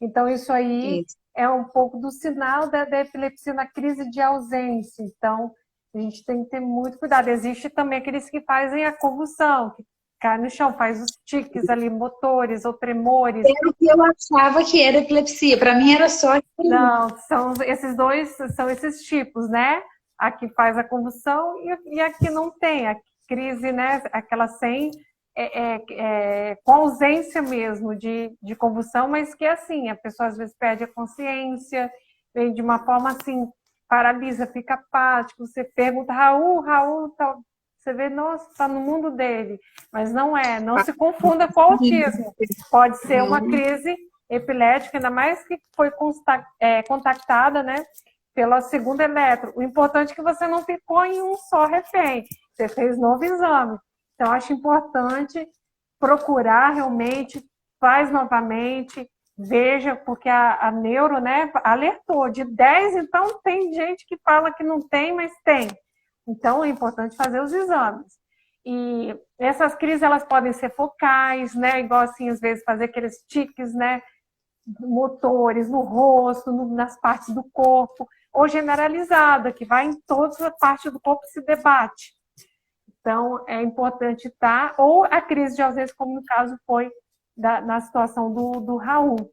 Então, isso aí é um pouco do sinal da epilepsia na crise de ausência. Então, a gente tem que ter muito cuidado. Existe também aqueles que fazem a convulsão, que cai no chão, faz os tiques ali, motores ou tremores. Era o que eu achava que era epilepsia. Para mim era só... Não, são esses dois, são esses tipos, né? A que faz a convulsão e a que não tem, a crise, né? Aquela sem, com ausência mesmo de convulsão, mas que é assim, a pessoa às vezes perde a consciência, vem de uma forma assim, paralisa, fica apático, você pergunta, Raul, tal. Você vê, nossa, está no mundo dele, mas não é, não se confunda com o autismo. Pode ser uma crise epilética, ainda mais que foi contactada, né, pela segunda eletro. O importante é que você não ficou em um só refém, você fez novo exame. Então, acho importante procurar realmente, faz novamente, veja, porque a neuro, né, alertou de 10, então tem gente que fala que não tem, mas tem. Então, é importante fazer os exames. E essas crises, elas podem ser focais, né? Igual assim, às vezes, fazer aqueles tiques, né? Motores no rosto, nas partes do corpo, ou generalizada, que vai em todas as partes do corpo e se debate. Então, é importante estar, ou a crise de ausência, como no caso foi na situação do Raul.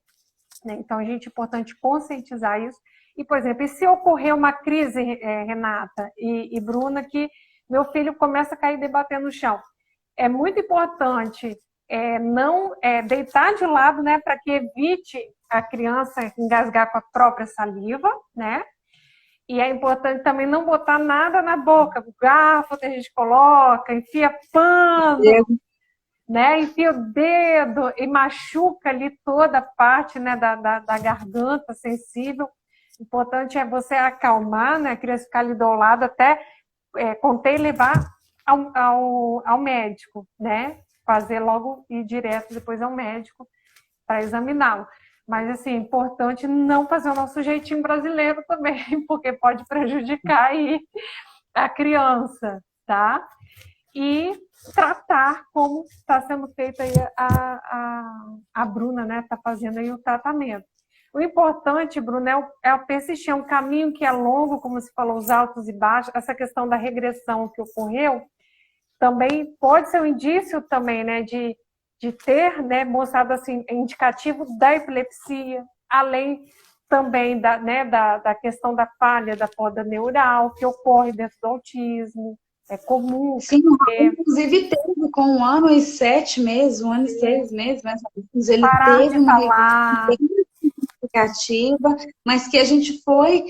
Né? Então, é importante conscientizar isso. E, por exemplo, e se ocorrer uma crise, Renata e Bruna, que meu filho começa a cair debatendo no chão, é muito importante não deitar de lado, né, para que evite a criança engasgar com a própria saliva, né? E é importante também não botar nada na boca, o garfo que a gente coloca, enfia pano, né? Enfia o dedo e machuca ali toda a parte, né, da garganta sensível. O importante é você acalmar, né, a criança ficar ali do lado até conter e levar ao médico, né? Fazer logo ir direto depois ao médico para examiná-lo. Mas, assim, é importante não fazer o nosso jeitinho brasileiro também, porque pode prejudicar aí a criança, tá? E tratar como está sendo feita aí a Bruna, né? Está fazendo aí o tratamento. O importante, Bruna, é o persistir, é um caminho que é longo, como você falou, os altos e baixos, essa questão da regressão que ocorreu, também pode ser um indício também, né, de ter, né, mostrado assim, indicativo da epilepsia, além também da questão da falha da poda neural, que ocorre dentro do autismo, é comum. Sim, inclusive teve com 1 ano e 7 meses, 1 ano e 6 meses, mais ou menos, ele teve uma significativa, mas que a gente foi,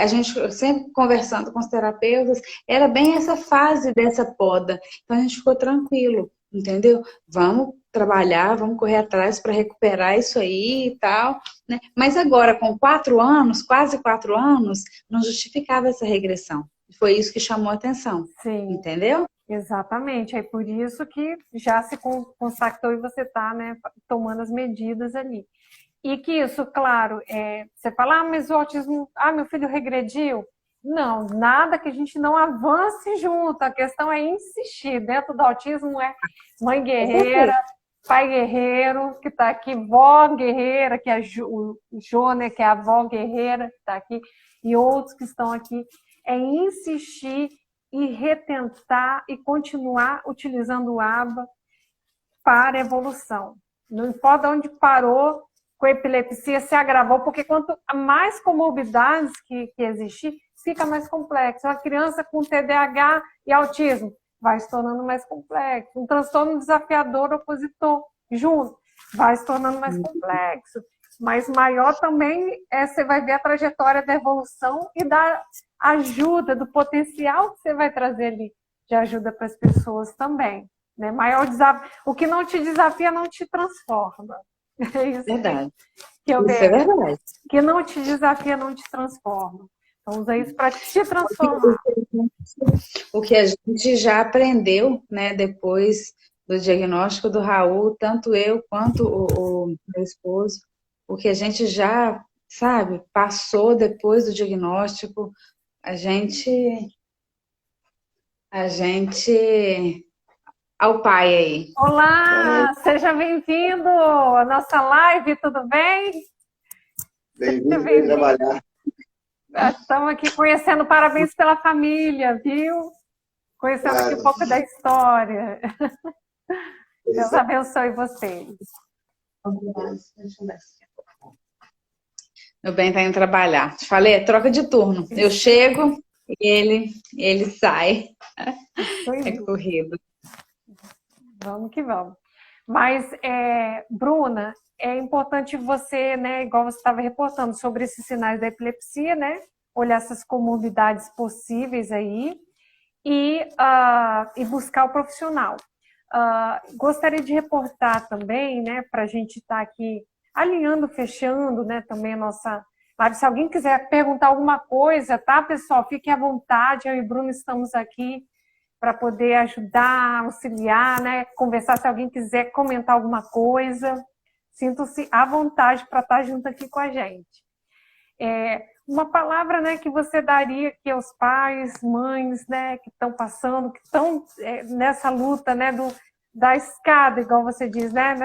a gente sempre conversando com os terapeutas, era bem essa fase dessa poda, então a gente ficou tranquilo, entendeu? Vamos trabalhar, vamos correr atrás para recuperar isso aí e tal, né? Mas agora, com 4 anos, quase 4 anos, não justificava essa regressão. Foi isso que chamou a atenção. Sim. Entendeu? Exatamente. É por isso que já se constatou e você está, né, tomando as medidas ali. E que isso, claro, você fala, mas o autismo, meu filho regrediu. Não, nada que a gente não avance junto. A questão é insistir. Dentro do autismo é mãe guerreira, pai guerreiro, que está aqui, vó guerreira, que é o Jô, né, que é a avó guerreira, que está aqui, e outros que estão aqui. É insistir e retentar e continuar utilizando o ABA para a evolução. Não importa onde parou, com a epilepsia se agravou, porque quanto mais comorbidades que existir, fica mais complexo. Uma criança com TDAH e autismo vai se tornando mais complexo. Um transtorno desafiador opositor junto vai se tornando mais complexo. Mas maior também você vai ver a trajetória da evolução e da ajuda, do potencial que você vai trazer ali de ajuda para as pessoas também. Né? Maior desafio. O que não te desafia não te transforma. É isso. Verdade. Que eu isso vejo. É verdade. Que não te desafia não te transforma. Então, usa isso para te transformar. O que a gente já aprendeu, né, depois do diagnóstico do Raul, tanto eu quanto o meu esposo, o que a gente já, sabe, passou depois do diagnóstico, a gente ao pai aí. Olá, seja bem-vindo à nossa live, tudo bem? Bem-vindo a trabalhar. Estamos aqui conhecendo, parabéns pela família, viu? Conhecendo aqui um pouco da história. Deus abençoe vocês. Meu bem tá indo trabalhar. Te falei, é troca de turno. Eu chego e ele sai. É corrido. Vamos que vamos. Mas, Bruna, é importante você, né, igual você estava reportando sobre esses sinais da epilepsia, né, olhar essas comorbidades possíveis aí e buscar o profissional. Gostaria de reportar também, né, para a gente estar aqui alinhando, fechando, né, também a nossa live. Se alguém quiser perguntar alguma coisa, tá, pessoal? Fiquem à vontade, eu e Bruno estamos aqui para poder ajudar, auxiliar, né, conversar. Se alguém quiser comentar alguma coisa, sintam-se à vontade para estar junto aqui com a gente. uma palavra, né, que você daria aqui aos pais, mães, né, que estão passando, que estão nessa luta, né, da escada, igual você diz, né,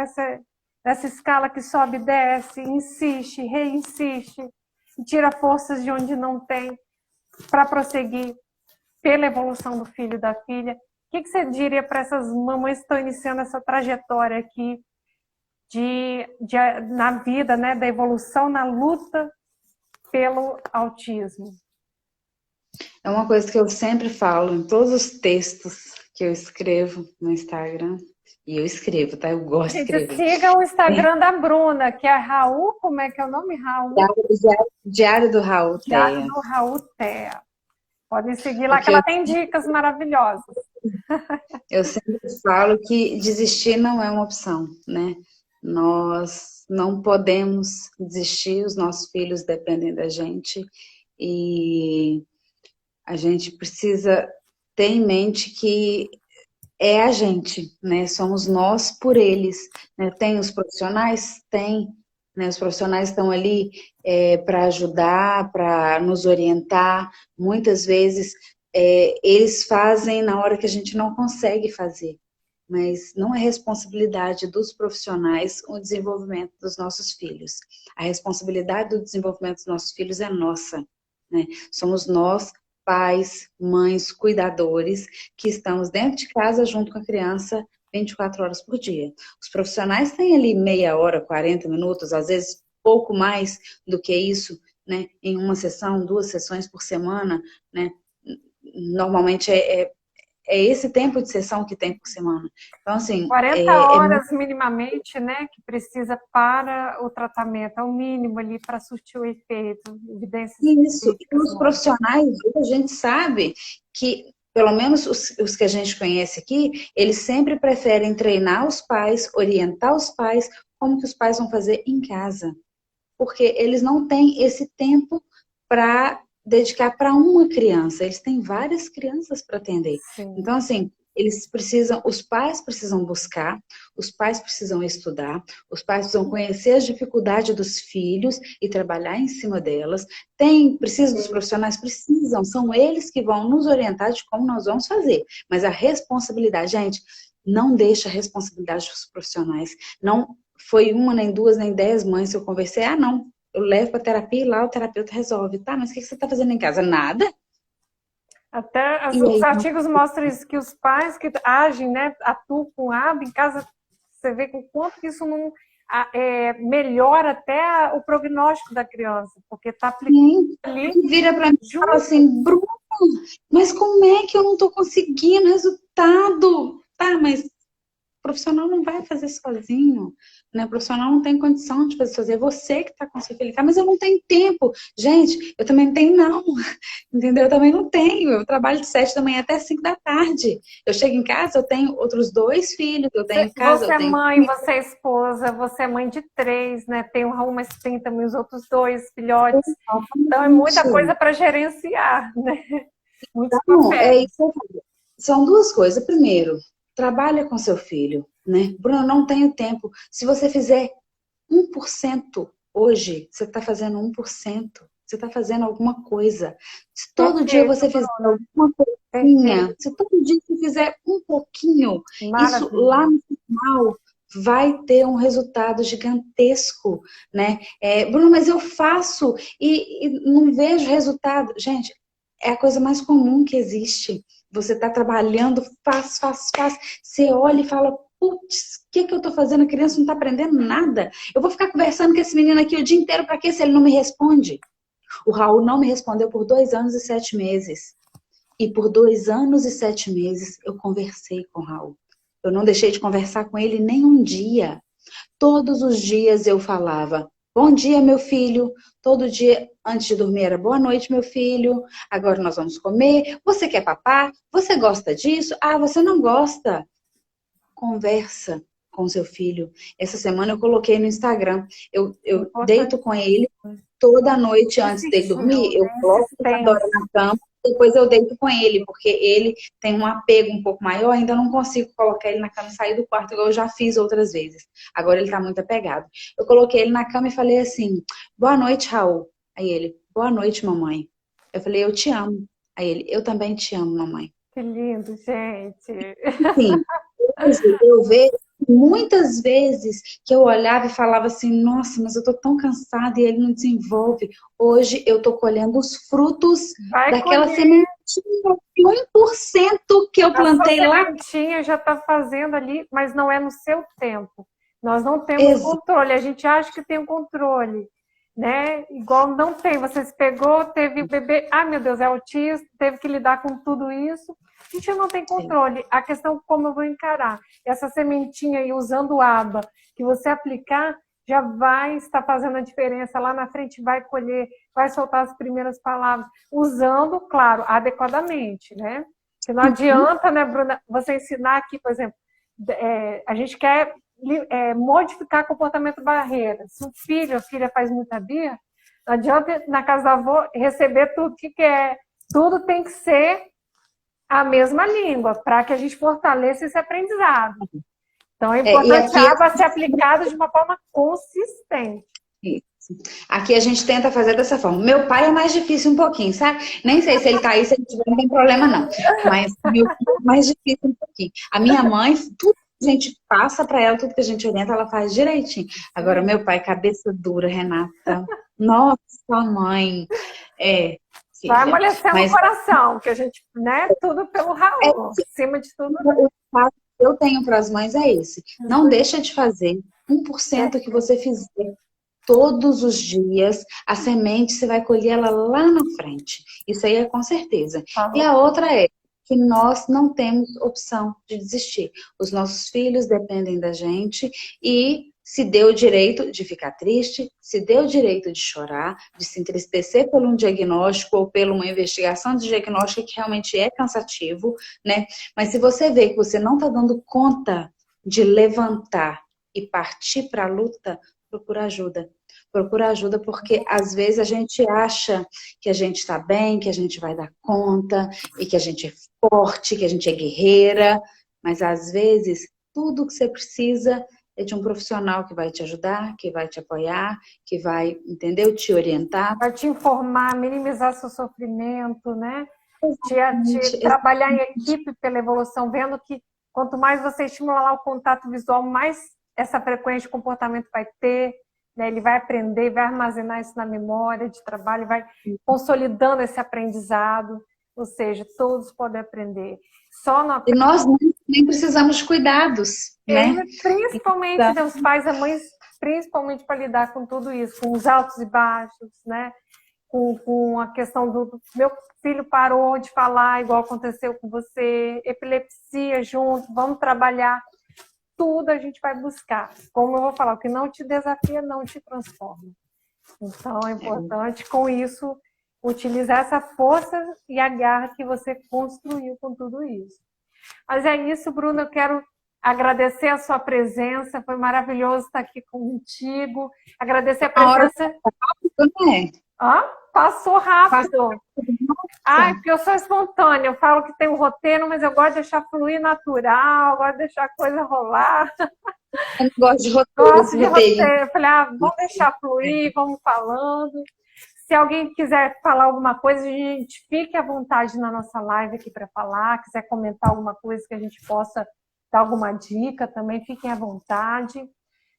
nessa escala que sobe e desce, insiste, reinsiste, e tira forças de onde não tem para prosseguir pela evolução do filho e da filha. O que você diria para essas mamães que estão iniciando essa trajetória aqui na vida, né, da evolução, na luta pelo autismo? É uma coisa que eu sempre falo em todos os textos que eu escrevo no Instagram. E eu escrevo, tá? Eu gosto de Gente, escrever. siga o Instagram da Bruna, que é Raul, como é que é o nome? Raul? Diário do Raul Diário Teia. do Raul Thea. Podem seguir lá, que Porque ela tem dicas maravilhosas. eu sempre falo que desistir não é uma opção, né? Nós não podemos desistir, os nossos filhos dependem da gente e a gente precisa ter em mente que é a gente, né? Somos nós por eles, né? Tem os profissionais? Tem, né? Os profissionais estão ali para ajudar, para nos orientar. Muitas vezes eles fazem na hora que a gente não consegue fazer, mas não é responsabilidade dos profissionais o desenvolvimento dos nossos filhos. A responsabilidade do desenvolvimento dos nossos filhos é nossa, né? Somos nós, pais, mães, cuidadores, que estamos dentro de casa junto com a criança 24 horas por dia. Os profissionais têm ali meia hora, 40 minutos, às vezes pouco mais do que isso, né? Em uma sessão, 2 sessões por semana, né? Normalmente é esse tempo de sessão que tem por semana. Então, assim, 40 horas minimamente, né, que precisa para o tratamento, é o mínimo ali para surtir o efeito, evidências. Isso, e os profissionais, a gente sabe que, pelo menos os que a gente conhece aqui, eles sempre preferem treinar os pais, orientar os pais, como que os pais vão fazer em casa. Porque eles não têm esse tempo para dedicar para uma criança, eles têm várias crianças para atender. Sim. Então, assim, eles precisam, os pais precisam buscar, os pais precisam estudar, os pais precisam conhecer as dificuldades dos filhos e trabalhar em cima delas. Precisam dos profissionais? Precisam, são eles que vão nos orientar de como nós vamos fazer. Mas a responsabilidade, gente, não deixa a responsabilidade dos profissionais. Não foi uma, nem duas, nem 10 mães que eu conversei. Ah, não, eu levo para terapia e lá o terapeuta resolve. Tá, mas o que você está fazendo em casa? Nada. Até os artigos mostram isso, que os pais que agem, né, atuam com hábito em casa, você vê com quanto que isso não melhora até o prognóstico da criança, porque está aplicando ali. Vira para mim e fala assim, Bruna, mas como é que eu não estou conseguindo resultado? Tá, mas o profissional não vai fazer sozinho, né? O profissional não tem condição de fazer sozinho, é você que está com seu filho. Mas eu não tenho tempo. Gente, eu também não tenho não, entendeu? Eu também não tenho. Eu trabalho de 7 da manhã até 5 da tarde. Eu chego em casa, eu tenho outros 2 filhos, eu tenho casa, você eu tenho... é mãe, você é esposa, você é mãe de 3, né? Tem o Raul, mas tem também os outros 2 filhotes. Então é muita coisa para gerenciar, né? Muitos papéis. São 2 coisas. Primeiro, trabalha com seu filho, né? Bruno, não tenho tempo. Se você fizer 1% hoje, você está fazendo 1%. Você está fazendo alguma coisa. Se todo dia você fizer alguma coisinha, se todo dia você fizer um pouquinho, isso lá no final vai ter um resultado gigantesco, né? Bruno, mas eu faço e não vejo resultado. Gente, é a coisa mais comum que existe. Você está trabalhando, faz. Você olha e fala, putz, o que eu estou fazendo? A criança não está aprendendo nada. Eu vou ficar conversando com esse menino aqui o dia inteiro, para quê se ele não me responde? O Raul não me respondeu por 2 anos e 7 meses. E por 2 anos e 7 meses eu conversei com o Raul. Eu não deixei de conversar com ele nem um dia. Todos os dias eu falava, bom dia, meu filho. Todo dia, antes de dormir, era boa noite, meu filho. Agora nós vamos comer. Você quer papá? Você gosta disso? Ah, você não gosta? Conversa com seu filho. Essa semana eu coloquei no Instagram. Eu deito com ele toda noite antes dele dormir. Eu coloco a Dora na cama. Depois eu deito com ele, porque ele tem um apego um pouco maior, ainda não consigo colocar ele na cama e sair do quarto, igual eu já fiz outras vezes. Agora ele tá muito apegado. Eu coloquei ele na cama e falei assim, boa noite, Raul. Aí ele, boa noite, mamãe. Eu falei, eu te amo. Aí ele, eu também te amo, mamãe. Que lindo, gente. Sim, hoje eu vejo muitas vezes que eu olhava e falava assim, nossa, mas eu tô tão cansada e ele não desenvolve. Hoje eu tô colhendo os frutos Vai daquela colher. sementinha de 1% que eu plantei A lá. sementinha já está fazendo ali, mas não é no seu tempo. Nós não temos controle, a gente acha que tem um controle, né? Igual não tem, você se pegou, teve o bebê, ai meu Deus, é autista, teve que lidar com tudo isso. A gente não tem controle. A questão é como eu vou encarar. Essa sementinha aí, usando o ABA, que você aplicar, já vai estar fazendo a diferença. Lá na frente vai colher, vai soltar as primeiras palavras, usando, claro, adequadamente, né? Porque não adianta, né, Bruna, você ensinar aqui, por exemplo, a gente quer modificar comportamento barreira. Se o filho, a filha faz muita birra, não adianta na casa da avó receber tudo que quer. Tudo tem que ser a mesma língua, para que a gente fortaleça esse aprendizado. Então, é importante a ABA ser aplicada de uma forma consistente. Isso. Aqui a gente tenta fazer dessa forma. Meu pai é mais difícil um pouquinho, sabe? Nem sei se ele tá aí, se ele tiver, não tem problema não. Mas meu pai é mais difícil um pouquinho. A minha mãe, tudo que a gente passa para ela, tudo que a gente orienta, ela faz direitinho. Agora, meu pai, cabeça dura, Renata. Nossa, mãe. Filha. Vai amolecendo o coração, que a gente, né? Tudo pelo Raul. Acima de tudo. O que eu tenho para as mães é esse. Não deixa de fazer 1% que você fizer todos os dias, a semente você vai colher ela lá na frente. Isso aí é com certeza. E a outra é que nós não temos opção de desistir. Os nossos filhos dependem da gente e se deu o direito de ficar triste, se deu o direito de chorar, de se entristecer por um diagnóstico ou por uma investigação de diagnóstico que realmente é cansativo, né? Mas se você vê que você não está dando conta de levantar e partir para a luta, procura ajuda. Procura ajuda porque às vezes a gente acha que a gente está bem, que a gente vai dar conta e que a gente é forte, que a gente é guerreira, mas às vezes tudo que você precisa é de um profissional que vai te ajudar, que vai te apoiar, que vai, entendeu? Te orientar. Vai te informar, minimizar seu sofrimento, né? Te trabalhar em equipe pela evolução, vendo que quanto mais você estimular o contato visual, mais essa frequência de comportamento vai ter, né? Ele vai aprender, vai armazenar isso na memória de trabalho, vai consolidando esse aprendizado, ou seja, todos podem aprender. E nós nem precisamos de cuidados, né? Principalmente os pais e mães, principalmente para lidar com tudo isso, com os altos e baixos, né? Com a questão do meu filho parou de falar, igual aconteceu com você, epilepsia junto, vamos trabalhar. Tudo a gente vai buscar. Como eu vou falar, o que não te desafia, não te transforma. Então, é importante, com isso, utilizar essa força e a garra que você construiu com tudo isso. Mas é isso, Bruna, eu quero agradecer a sua presença, foi maravilhoso estar aqui contigo, agradecer a presença... Passou rápido. Porque eu sou espontânea, eu falo que tem um roteiro, mas eu gosto de deixar fluir natural, eu gosto de deixar a coisa rolar. Eu não gosto de roteiro. Gosto de roteiro. Eu falei, vamos deixar fluir, vamos falando. Se alguém quiser falar alguma coisa, a gente fique à vontade na nossa live aqui para falar. Quiser comentar alguma coisa que a gente possa dar alguma dica também, fiquem à vontade.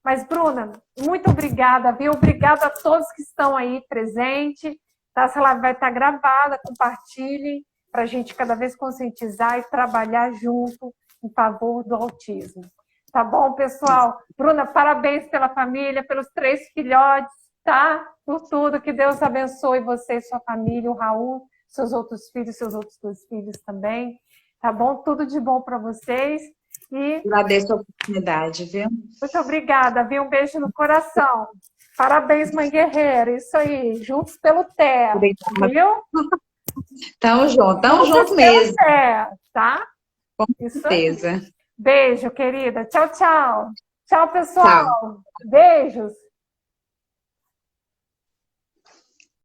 Mas, Bruna, muito obrigada, viu? Obrigada a todos que estão aí presentes. Essa live vai estar gravada, compartilhem para a gente cada vez conscientizar e trabalhar junto em favor do autismo. Tá bom, pessoal? Bruna, parabéns pela família, pelos 3 filhotes, tá? Por tudo, que Deus abençoe você e sua família, o Raul, seus outros filhos, seus outros 2 filhos também. Tá bom? Tudo de bom para vocês. E agradeço a oportunidade, viu? Muito obrigada, viu? Um beijo no coração. Parabéns, mãe guerreira. Isso aí, juntos pelo terra, viu? Tamo junto mesmo. Terra, tá? Com certeza. Beijo, querida. Tchau, tchau. Tchau, pessoal. Tchau. Beijos.